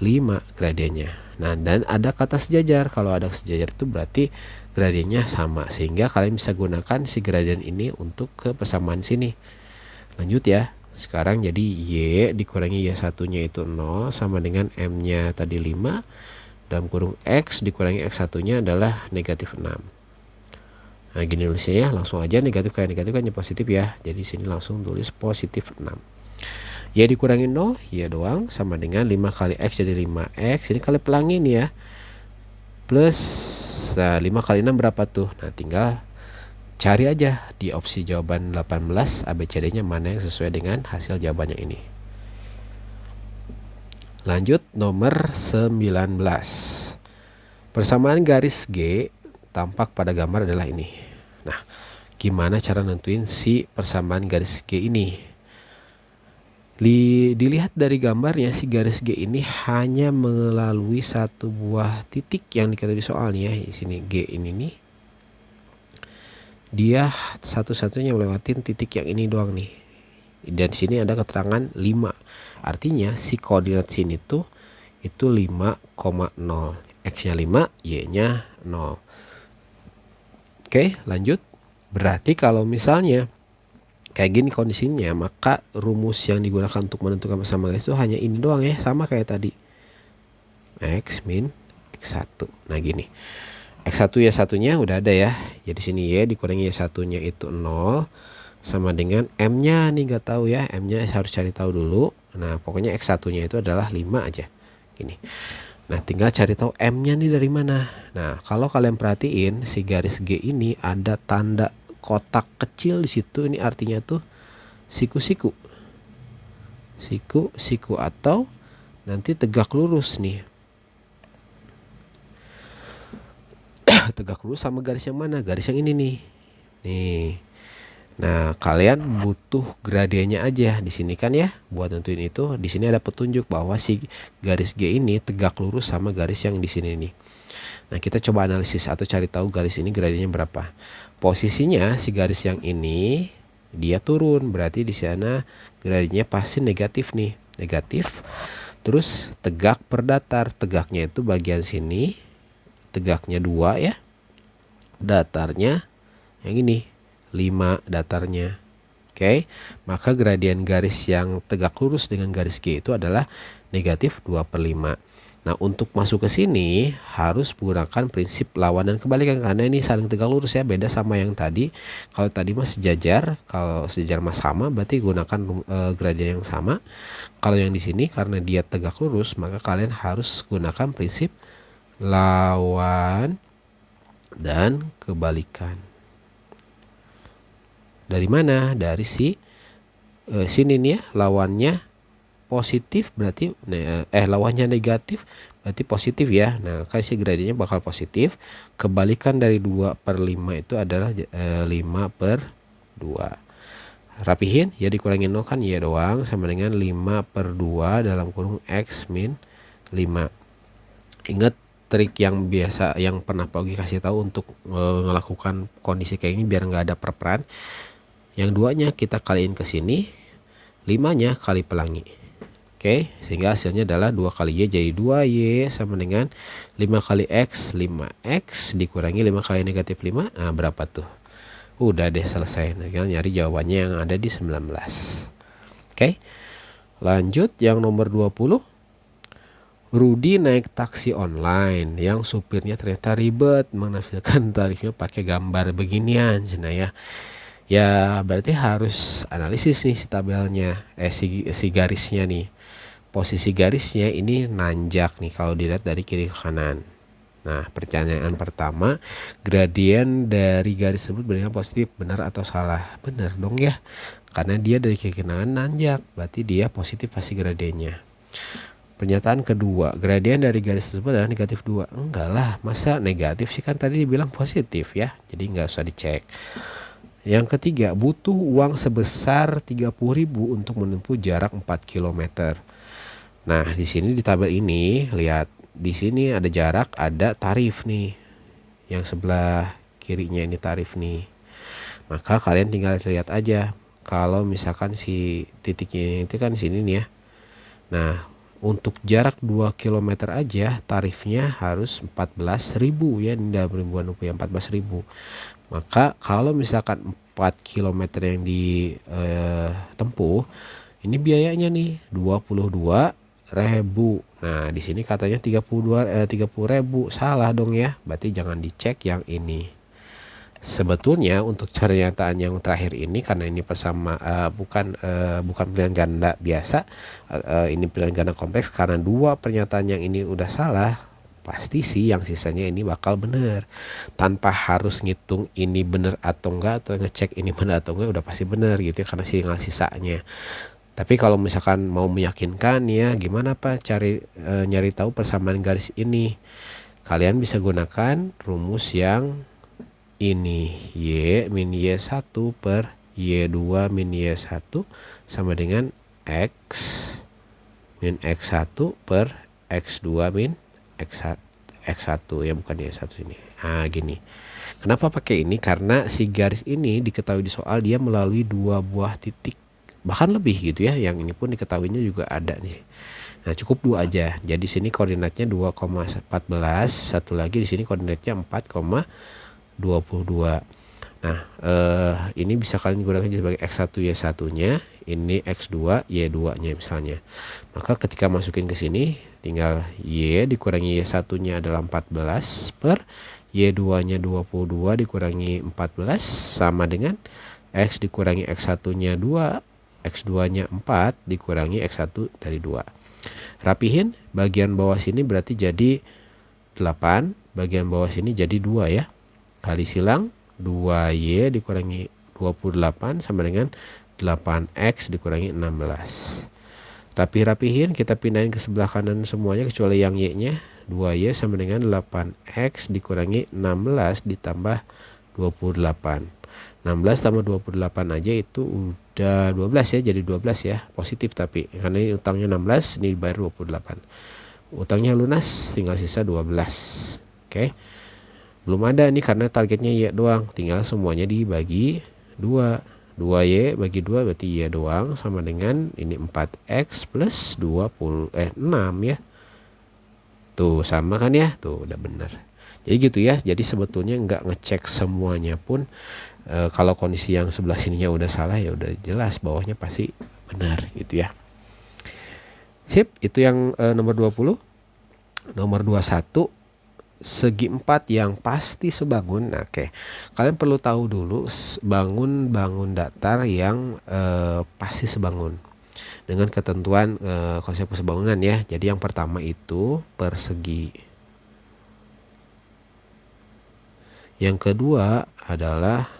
5 gradiennya. Nah, dan ada kata sejajar. Kalau ada sejajar itu berarti gradiennya sama, sehingga kalian bisa gunakan si gradien ini untuk ke persamaan sini. Lanjut ya. Sekarang jadi Y dikurangi Y1 nya itu 0 sama dengan M nya tadi 5 dalam kurung X dikurangi X1 nya adalah negatif 6. Nah, gini nulisnya ya, langsung aja negatif kayak negatif kan positif ya. Jadi sini langsung tulis positif 6. Y dikurangi 0, Y doang, sama dengan 5 kali X jadi 5X. Ini kali pelangin ya. Plus, nah 5 kali 6 berapa tuh? Nah, tinggal cari aja di opsi jawaban 18 ABCD-nya mana yang sesuai dengan hasil jawabannya ini. Lanjut nomor 19. Persamaan garis G tampak pada gambar adalah ini. Nah, gimana cara nentuin si persamaan garis G ini? Dilihat dari gambarnya, si garis G ini hanya melalui satu buah titik yang dikatakan di soalnya. Di sini G ini nih, dia satu-satunya melewatin titik yang ini doang nih. Dan sini ada keterangan 5. Artinya si koordinat sini tuh itu 5,0. X-nya 5, Y-nya 0. Oke, lanjut. Berarti kalau misalnya kayak gini kondisinya, maka rumus yang digunakan untuk menentukan persamaan garis itu hanya ini doang ya, sama kayak tadi. X min X1. Nah, gini. X1 Y1 nya udah ada ya. Jadi sini Y dikurangi Y1 nya itu 0 sama dengan M nya nih nggak tahu ya. M nya harus cari tahu dulu. Nah, pokoknya X1 nya itu adalah 5 aja. Gini. Nah, tinggal cari tahu M nya nih dari mana. Nah, kalau kalian perhatiin si garis G ini ada tanda kotak kecil di situ. Ini artinya tuh siku-siku. Siku-siku atau nanti tegak lurus nih. Tegak lurus sama garis yang mana? Garis yang ini nih. Nih. Nah, kalian butuh gradiennya aja di sini kan ya. Buat nentuin itu, di sini ada petunjuk bahwa si garis G ini tegak lurus sama garis yang di sini nih. Nah, kita coba analisis atau cari tahu garis ini gradiennya berapa. Posisinya si garis yang ini dia turun, berarti di sana gradiennya pasti negatif nih, negatif. Terus tegak per datar, tegaknya itu bagian sini, tegaknya 2 ya, datarnya yang ini 5 datarnya. Oke, maka gradien garis yang tegak lurus dengan garis G itu adalah negatif 2/5. Nah, untuk masuk ke sini harus menggunakan prinsip lawan dan kebalikan karena ini saling tegak lurus ya, beda sama yang tadi. Kalau tadi mah sejajar, kalau sejajar mah sama, berarti gunakan gradien yang sama. Kalau yang di sini karena dia tegak lurus, maka kalian harus gunakan prinsip lawan dan kebalikan. Dari mana? Dari sini nih ya, lawannya positif berarti lawannya negatif berarti positif ya. Nah, kan si gradiennya bakal positif. Kebalikan dari 2/5 itu adalah 5/2. Rapihin ya, dikurangin 0 kan ya doang, sama dengan 5/2 dalam kurung X min 5. Ingat trik yang biasa yang pernah Pak Ogi kasih tahu untuk melakukan kondisi kayak ini biar nggak ada perperan. Yang 2-nya kita kaliin ke sini, 5-nya kali pelangi. Oke, sehingga hasilnya adalah 2 kali Y jadi 2Y sama dengan 5 kali X, 5X dikurangi 5 kali negatif 5. Nah, berapa tuh? Udah deh selesai. Nah, kita nyari jawabannya yang ada di 19. Oke, lanjut yang nomor 20. Rudi naik taksi online yang supirnya ternyata ribet menampilkan tarifnya pakai gambar beginian. Nah ya. Ya berarti harus analisis nih si tabelnya, si garisnya nih. Posisi garisnya ini nanjak nih kalau dilihat dari kiri ke kanan. Nah, pertanyaan pertama, gradien dari garis tersebut benar positif, benar atau salah? Benar dong ya, karena dia dari kiri ke kanan nanjak, berarti dia positif pasti gradiennya. Pernyataan kedua, gradien dari garis tersebut adalah negatif 2. Enggak lah, masa negatif sih, kan tadi dibilang positif ya, jadi nggak usah dicek. Yang ketiga, butuh uang sebesar 30.000 untuk menempuh jarak 4 km. Nah, di sini di tabel ini lihat, di sini ada jarak, ada tarif nih. Yang sebelah kirinya ini tarif nih. Maka kalian tinggal lihat aja. Kalau misalkan si titiknya itu kan di sini nih ya. Nah, untuk jarak 2 km aja tarifnya harus 14.000 ya, ini dalam ribuan rupiah 14.000. Maka kalau misalkan 4 km yang ditempuh, ini biayanya nih 22.000. Nah, di sini katanya 30.000. Salah dong ya. Berarti jangan dicek yang ini. Sebetulnya untuk pernyataan yang terakhir ini, karena ini bukan pilihan ganda biasa, ini pilihan ganda kompleks, karena 2 pernyataan yang ini udah salah, pasti sih yang sisanya ini bakal bener. Tanpa harus ngitung ini bener atau enggak, atau ngecek ini bener atau enggak, udah pasti bener gitu ya, karena tinggal sisanya. Tapi kalau misalkan mau meyakinkan ya, gimana Pak nyari tahu persamaan garis ini? Kalian bisa gunakan rumus yang ini, Y min Y1 per Y2 min Y1 sama dengan X min X1 per X2 min X1 ya, bukan Y1 ini. Nah, gini. Kenapa pakai ini? Karena si garis ini diketahui di soal dia melalui 2 buah titik. Bahkan lebih gitu ya, yang ini pun diketahuinya juga ada nih. Nah, cukup 2 aja. Jadi sini koordinatnya 2,14, satu lagi di sini koordinatnya 4,22. Nah, ini bisa kalian gunakan sebagai X1 Y1-nya, ini X2 Y2-nya misalnya. Maka ketika masukin ke sini tinggal Y dikurangi Y1-nya adalah 14 per Y2-nya 22 dikurangi 14 sama dengan X dikurangi X1-nya 2, X2-nya 4 dikurangi X1 dari 2. Rapihin, bagian bawah sini berarti jadi 8, bagian bawah sini jadi 2 ya. Kali silang 2Y dikurangi 28 sama dengan 8X dikurangi 16. Rapihin, kita pindahin ke sebelah kanan semuanya kecuali yang Y-nya. 2Y sama dengan 8X dikurangi 16 ditambah 28. 16 tambah 28 aja itu udah 12 ya, jadi 12 ya, positif tapi karena ini utangnya 16, ini dibayar 28. Utangnya lunas, tinggal sisa 12. Oke. Belum ada nih karena targetnya Y doang, tinggal semuanya dibagi 2. 2Y bagi 2 berarti Y doang, sama dengan ini 4X plus 6 ya. Tuh sama kan ya, tuh udah bener. Jadi gitu ya, jadi sebetulnya nggak ngecek semuanya pun kalau kondisi yang sebelah sininya udah salah ya udah jelas bawahnya pasti benar gitu ya. Sip, itu yang nomor 20. Nomor 21, segi 4 yang pasti sebangun. Nah, oke. Kalian perlu tahu dulu bangun datar yang pasti sebangun dengan ketentuan konsep persebangunan ya. Jadi yang pertama itu persegi. Yang kedua adalah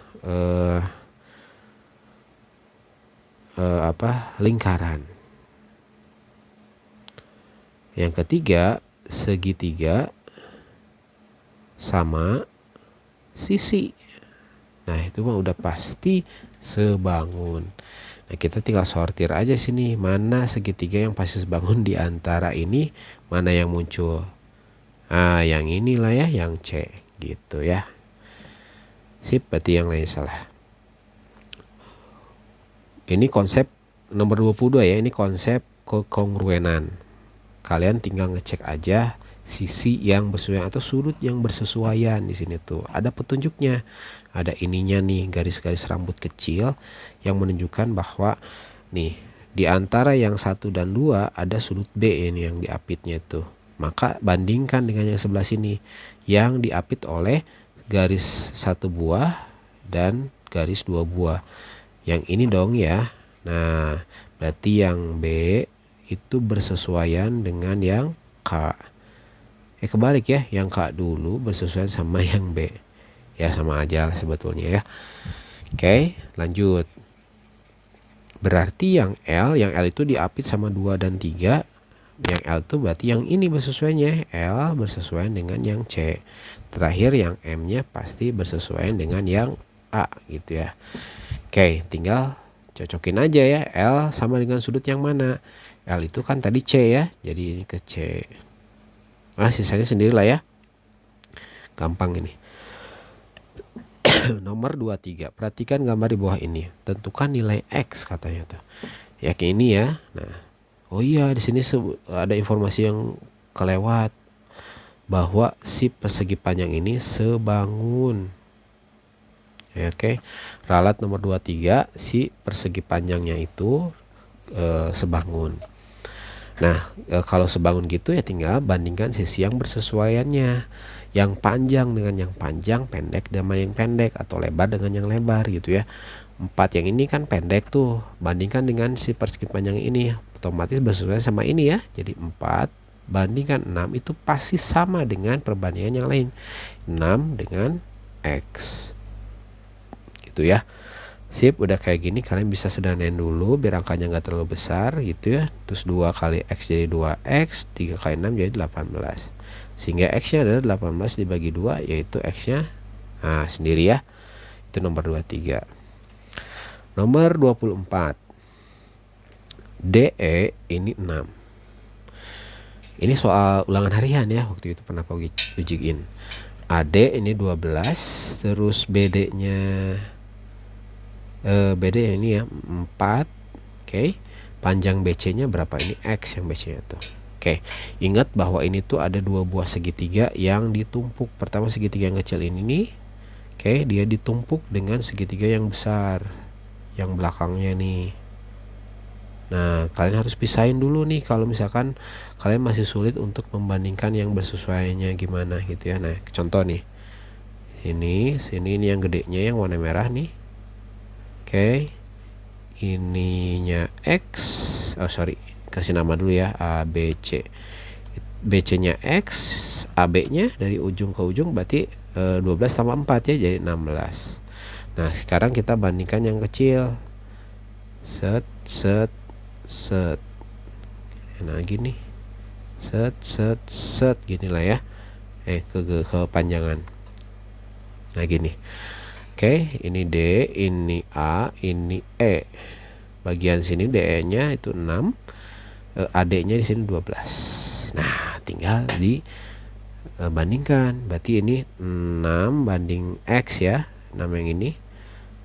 lingkaran. Yang ketiga segitiga sama sisi. Nah itu mah udah pasti sebangun. Nah kita tinggal sortir aja sini mana segitiga yang pasti sebangun di antara ini, mana yang muncul. Nah yang inilah ya, yang C gitu ya. Sip, berarti yang lain salah. Ini konsep nomor 22 ya, ini konsep kekongruenan. Kalian tinggal ngecek aja sisi yang bersesuaian atau sudut yang bersesuaian di sini tuh. Ada petunjuknya. Ada ininya nih, garis-garis rambut kecil yang menunjukkan bahwa nih di antara yang 1 dan 2 ada sudut B ini yang diapitnya itu. Maka bandingkan dengan yang sebelah sini yang diapit oleh garis 1 buah dan garis 2 buah. Yang ini dong ya. Nah, berarti yang B itu bersesuaian dengan yang K. Kebalik ya, yang K dulu bersesuaian sama yang B. Ya sama aja sebetulnya ya. Oke, lanjut. Berarti yang L itu diapit sama 2 dan 3. Yang L itu berarti yang ini bersesuaiannya, L bersesuaian dengan yang C. Terakhir yang M-nya pasti bersesuaian dengan yang A gitu ya. Oke, tinggal cocokin aja ya, L sama dengan sudut yang mana. L itu kan tadi C ya, jadi ini ke C. Nah sisanya sendirilah ya, gampang ini. Nomor 23, perhatikan gambar di bawah ini. Tentukan nilai X katanya tuh. Ya kayak ini ya. Nah, oh iya di sini ada informasi yang kelewat bahwa si persegi panjang ini sebangun. Ya, oke. Ralat nomor 23, si persegi panjangnya itu sebangun. Nah, kalau sebangun gitu ya tinggal bandingkan sisi yang bersesuaiannya. Yang panjang dengan yang panjang, pendek dengan yang pendek, atau lebar dengan yang lebar gitu ya. 4 yang ini kan pendek tuh, bandingkan dengan si persegi panjang ini, otomatis bersesuaian sama ini ya. Jadi 4 bandingkan 6 itu pasti sama dengan perbandingan yang lain. 6 dengan X gitu ya. Sip, udah kayak gini kalian bisa sederhanain dulu biar angkanya nggak terlalu besar gitu ya. Terus 2 kali X jadi 2X, 3 kali 6 jadi 18. Sehingga X nya adalah 18 dibagi 2, yaitu X nya sendiri ya. Itu nomor 23. Nomor 24, DE ini 6. Ini soal ulangan harian ya, waktu itu pernah ujiin. AD ini 12, terus BD nya BD ini ya 4. Oke. Panjang BC nya berapa? Ini X yang BC nya tuh. Oke, ingat bahwa ini tuh ada 2 buah segitiga yang ditumpuk. Pertama segitiga yang kecil ini nih, oke, dia ditumpuk dengan segitiga yang besar, yang belakangnya nih. Nah, kalian harus pisahin dulu nih kalau misalkan kalian masih sulit untuk membandingkan yang bersesuaiannya gimana gitu ya. Nah, contoh nih, sini ini yang gedenya yang warna merah nih. Oke, ininya X, kasih nama dulu ya, ABC. BC nya X, AB nya dari ujung ke ujung berarti 12 tambah 4 ya, jadi 16. Nah sekarang kita bandingkan yang kecil. Set. Nah gini, set gini lah ya, kepanjangan. Nah gini. Oke, ini D, ini A, ini E. Bagian sini DE nya itu 6, AD nya di sini 12. Nah tinggal dibandingkan. Berarti ini 6 banding X ya, 6 yang ini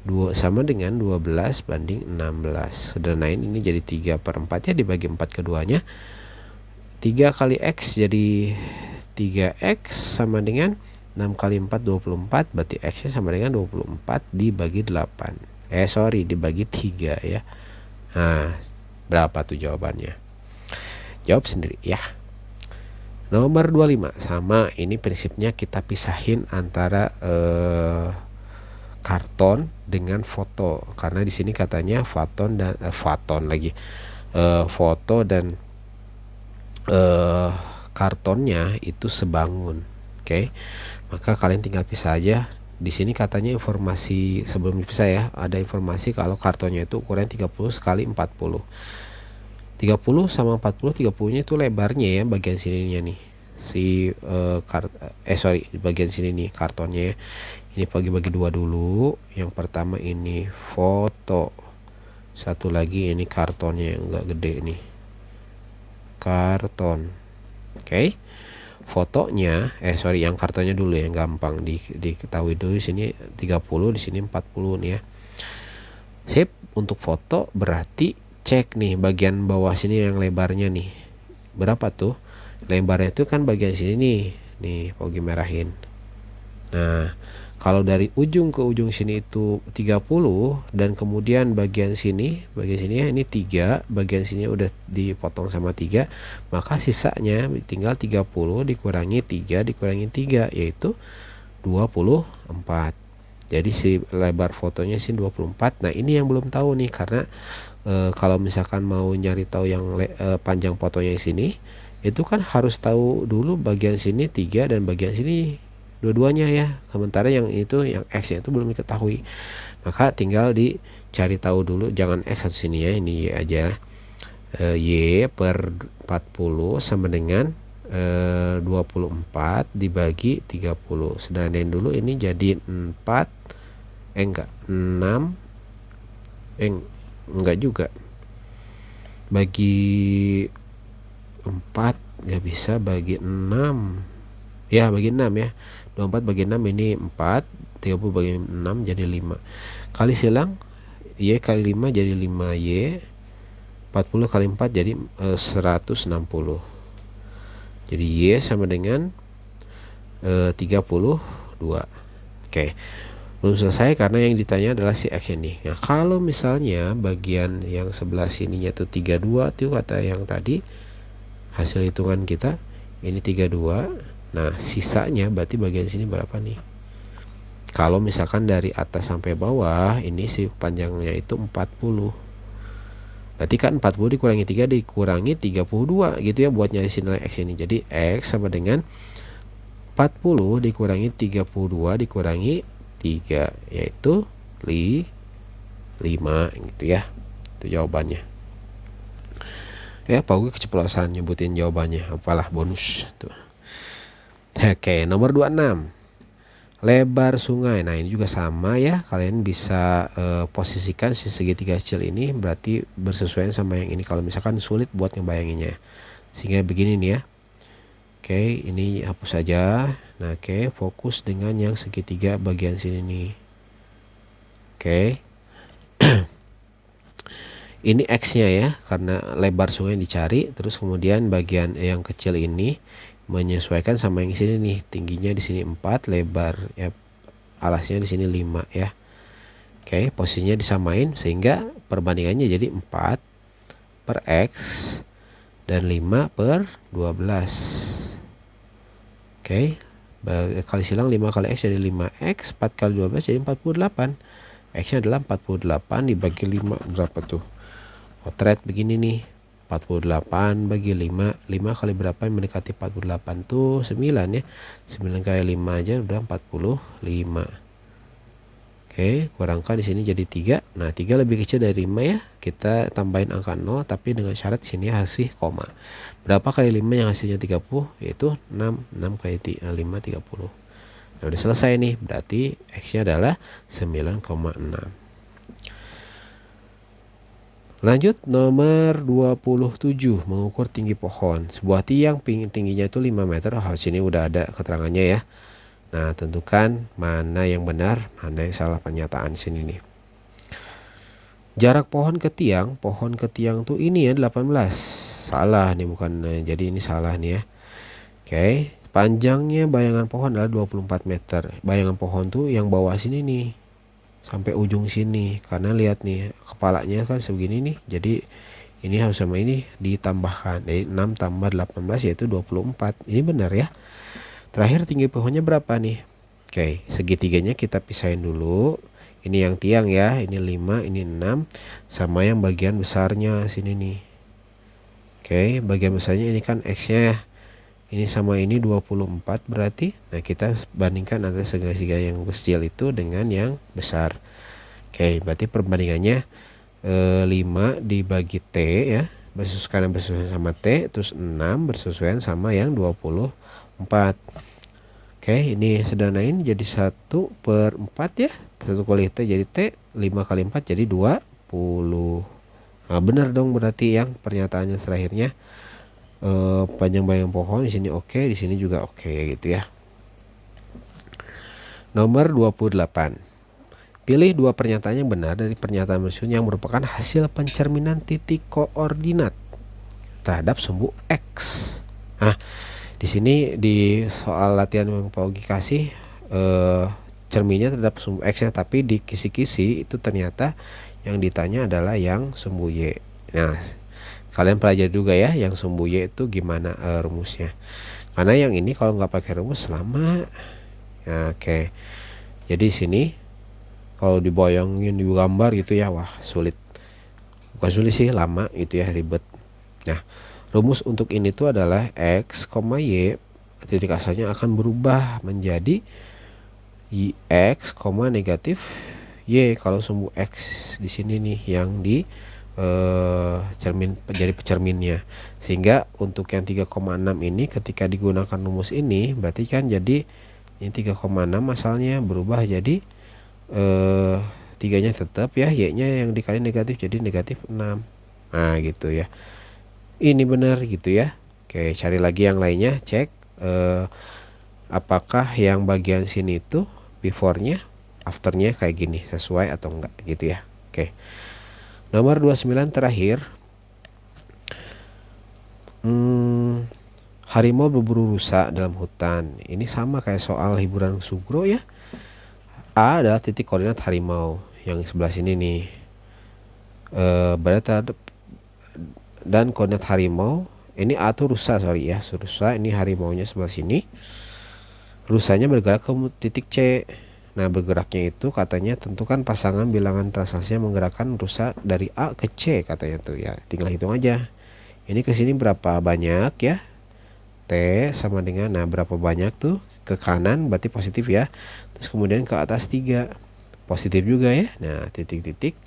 2 sama dengan 12 banding 16. Sederhanain ini jadi 3/4 ya, dibagi 4 keduanya. 3 kali X jadi 3X sama dengan 6 kali 4 24, berarti X nya sama dengan 24 dibagi 8. Dibagi 3 ya. Nah, berapa tuh jawabannya? Jawab sendiri ya. Nomor 25 sama, ini prinsipnya kita pisahin antara karton dengan foto, karena di sini katanya foto dan kartonnya itu sebangun. Oke, maka kalian tinggal pisah aja. Di sini katanya informasi sebelum dipisah ya, ada informasi kalau kartonnya itu ukuran 30 kali 40. 30 sama 40, 30-nya itu lebarnya ya, bagian sininya nih. Di bagian sini nih kartonnya ya. Ini bagi-bagi dua dulu. Yang pertama ini foto, satu lagi ini kartonnya yang enggak gede nih, karton. Oke, fotonya yang kartonnya dulu yang gampang diketahui dulu. Di sini 30, di sini 40 nih ya. Sip. Untuk foto berarti cek nih bagian bawah sini yang lebarnya nih, berapa tuh lebarnya itu kan bagian sini nih Pogi merahin. Nah, kalau dari ujung ke ujung sini itu 30, dan kemudian bagian sini ya ini 3, bagian sini udah dipotong sama 3, maka sisanya tinggal 30 dikurangi 3 dikurangi 3, yaitu 24. Jadi si lebar fotonya sih 24. Nah, ini yang belum tahu nih, karena kalau misalkan mau nyari tahu yang panjang fotonya yang sini, itu kan harus tahu dulu bagian sini 3 dan bagian sini dua-duanya ya. Sementara yang itu, yang X nya itu belum diketahui, maka tinggal dicari tahu dulu. Jangan X satu sini ya, ini Y aja. Y per 40 sama dengan 24 dibagi 30. Sedangkan dulu ini jadi 4, enggak 6, enggak juga, bagi 4 nggak bisa, bagi 6 ya, bagi 6 ya. 24 bagi 6 ini 4, 30 bagi 6 jadi 5. Kali silang Y kali 5 jadi 5Y, 40 kali 4 jadi 160. Jadi Y sama dengan 32. Oke, belum selesai karena yang ditanya adalah si X ini. Nah, kalau misalnya bagian yang sebelah sininya tuh 32 tuh kata yang tadi, hasil hitungan kita ini 32. Nah, sisanya berarti bagian sini berapa nih? Kalau misalkan dari atas sampai bawah ini si panjangnya itu 40. Berarti kan 40 dikurangi 3 dikurangi 32 gitu ya, buat nyari nilai X ini. Jadi X sama dengan 40 dikurangi 32 dikurangi 3, yaitu 5 gitu ya. Itu jawabannya. Ya, Pak gue keceplosan nyebutin jawabannya, apalah bonus tuh. Oke, nomor 26. Lebar sungai. Nah, ini juga sama ya. Kalian bisa posisikan si segitiga kecil ini berarti bersesuaian sama yang ini. Kalau misalkan sulit buat ngebayanginnya. Sehingga begini nih ya. Oke, ini hapus saja. Nah, oke, fokus dengan yang segitiga bagian sini nih. Oke. Ini X-nya ya, karena lebar sungai dicari. Terus kemudian bagian yang kecil ini menyesuaikan sama yang sini nih, tingginya di sini 4, lebar ya alasnya di sini 5 ya. Oke, posisinya disamain sehingga perbandingannya jadi 4 per X dan 5 per 12. Oke, kali silang 5 kali X jadi 5X, 4 kali 12 jadi 48. X nya adalah 48 dibagi 5 berapa tuh? Potret begini nih, 48 bagi 5, 5 kali berapa yang mendekati 48 tuh 9 ya. 9 kali 5 aja udah 45. Oke, kurangkan di sini jadi 3. Nah, 3 lebih kecil dari 5 ya. Kita tambahin angka 0 tapi dengan syarat di sini hasil koma. Berapa kali 5 yang hasilnya 30? Yaitu 6. 6 kali 5 30. Nah, udah selesai nih. Berarti X-nya adalah 9,6. Lanjut nomor 27, mengukur tinggi pohon. Sebuah tiang tingginya itu 5 meter. Oh, sini udah ada keterangannya ya. Nah, tentukan mana yang benar, mana yang salah pernyataan sini nih. Jarak pohon ke tiang tuh ini ya 18. Salah nih, bukan. Jadi ini salah nih ya. Oke, panjangnya bayangan pohon adalah 24 meter. Bayangan pohon tuh yang bawah sini nih, sampai ujung sini. Karena lihat nih, kepalanya kan segini nih. Jadi ini harus sama ini ditambahkan. Jadi 6 tambah 18 yaitu 24. Ini benar ya. Terakhir tinggi pohonnya berapa nih? Oke, segitiganya kita pisahin dulu. Ini yang tiang ya, ini 5, ini 6, sama yang bagian besarnya sini nih. Oke, bagian besarnya ini kan X-nya ya. Ini sama ini 24 berarti. Nah, kita bandingkan antara segitiga yang kecil itu dengan yang besar. Oke, berarti perbandingannya 5 dibagi T ya, karena bersesuaian sama T, terus 6 bersesuaian sama yang 24. Oke, ini sederhanain jadi 1/4 ya. 1 kali T jadi T, 5 kali 4 jadi 20. Nah, benar dong berarti yang pernyataannya terakhirnya panjang bayang pohon di sini oke, di sini juga oke gitu ya. Nomor 28. Pilih dua pernyataan yang benar dari pernyataan berikut yang merupakan hasil pencerminan titik koordinat terhadap sumbu X. Nah, di sini di soal latihan yang Pak Ogi kasih cerminnya terhadap sumbu X-nya, tapi di kisi-kisi itu ternyata yang ditanya adalah yang sumbu Y. Nah, kalian pelajari juga ya yang sumbu Y itu gimana rumusnya. Karena yang ini kalau nggak pakai rumus lama. Nah, oke. Jadi sini kalau dibayangin di gambar gitu ya, wah sulit. Bukan sulit sih, lama gitu ya, ribet. Nah, rumus untuk ini tuh adalah X, Y, titik asalnya akan berubah menjadi X, negatif Y. Kalau sumbu X di sini nih yang di cermin jadi pencerminnya, sehingga untuk yang 3,6 ini ketika digunakan rumus ini berarti kan jadi ini 3,6 asalnya berubah jadi 3-nya tetap ya, Y-nya yang dikali negatif jadi negatif 6. Nah gitu ya, ini benar gitu ya. Oke, cari lagi yang lainnya, cek apakah yang bagian sini itu before-nya after-nya kayak gini sesuai atau enggak gitu ya. Oke, nomor 29 terakhir. Harimau berburu rusa dalam hutan. Ini sama kayak soal hiburan Sugro ya. A adalah titik koordinat harimau yang sebelah sini nih. Berarti dan koordinat harimau ini A tuh rusa, sorry ya, rusa. Ini harimaunya sebelah sini. Rusanya bergerak ke titik C. Nah, bergeraknya itu katanya tentukan pasangan bilangan translasi yang menggerakkan rusa dari A ke C katanya tuh ya. Tinggal hitung aja. Ini ke sini berapa banyak ya? T sama dengan, nah berapa banyak tuh ke kanan berarti positif ya. Terus kemudian ke atas 3 positif juga ya. Nah, titik-titik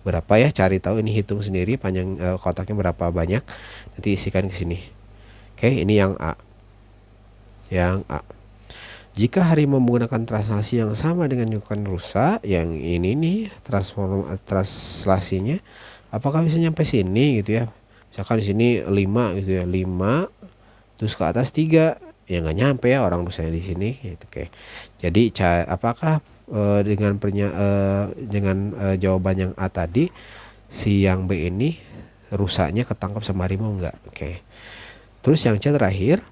berapa ya? Cari tahu, ini hitung sendiri panjang kotaknya berapa banyak. Nanti isikan ke sini. Oke, ini yang A. Yang A. Jika harimau menggunakan translasi yang sama dengan nyukan rusa, yang ini nih translasinya, apakah bisa nyampe sini gitu ya? Misalkan di sini 5 gitu ya, 5 terus ke atas 3, ya nggak nyampe ya orang rusanya di sini gitu. Oke. Jadi apakah dengan jawaban yang A tadi, si yang B ini rusanya ketangkap sama harimau enggak? Oke. Terus yang C terakhir,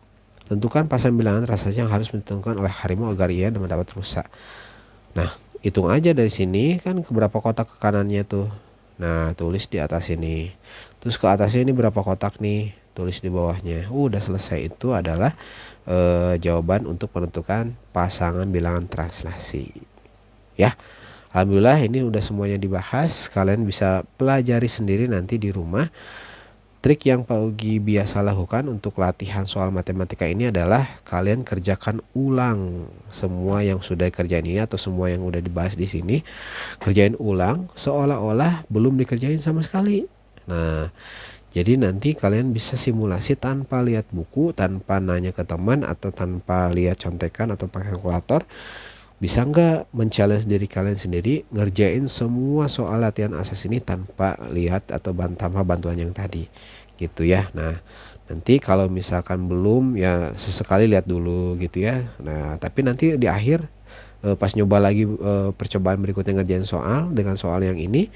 tentukan pasangan bilangan translasi yang harus ditentukan oleh harimau agar ia mendapat rusa. Nah, hitung aja dari sini kan berapa kotak ke kanannya tuh. Nah, tulis di atas ini. Terus ke atasnya ini berapa kotak nih? Tulis di bawahnya. Udah selesai. Itu adalah jawaban untuk menentukan pasangan bilangan translasi. Ya, alhamdulillah ini udah semuanya dibahas. Kalian bisa pelajari sendiri nanti di rumah. Trik yang Pak Ugi biasa lakukan untuk latihan soal matematika ini adalah kalian kerjakan ulang semua yang sudah kerjain ini atau semua yang udah dibahas di sini. Kerjain ulang seolah-olah belum dikerjain sama sekali. Nah, jadi nanti kalian bisa simulasi tanpa lihat buku, tanpa nanya ke teman, atau tanpa lihat contekan atau pakai kalkulator. Bisa nggak men-challenge diri kalian sendiri ngerjain semua soal latihan asas ini tanpa lihat atau tanpa bantuan yang tadi gitu ya. Nah, nanti kalau misalkan belum ya sesekali lihat dulu gitu ya. Nah, tapi nanti di akhir pas nyoba lagi percobaan berikutnya ngerjain soal dengan soal yang ini,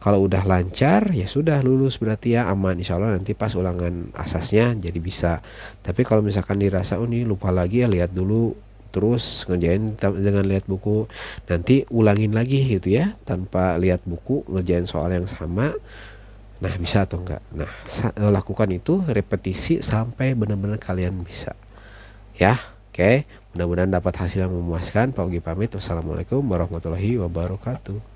Kalau udah lancar ya sudah lulus berarti ya, aman, insya Allah nanti pas ulangan asasnya jadi bisa. Tapi kalau misalkan dirasa oh nih lupa lagi ya, lihat dulu terus ngerjain dengan lihat buku, nanti ulangin lagi gitu ya tanpa lihat buku, ngerjain soal yang sama. Nah bisa atau enggak, nah lakukan itu repetisi sampai benar-benar kalian bisa ya. Oke, mudah-mudahan dapat hasil yang memuaskan. Pak Ugi pamit. Wassalamualaikum warahmatullahi wabarakatuh.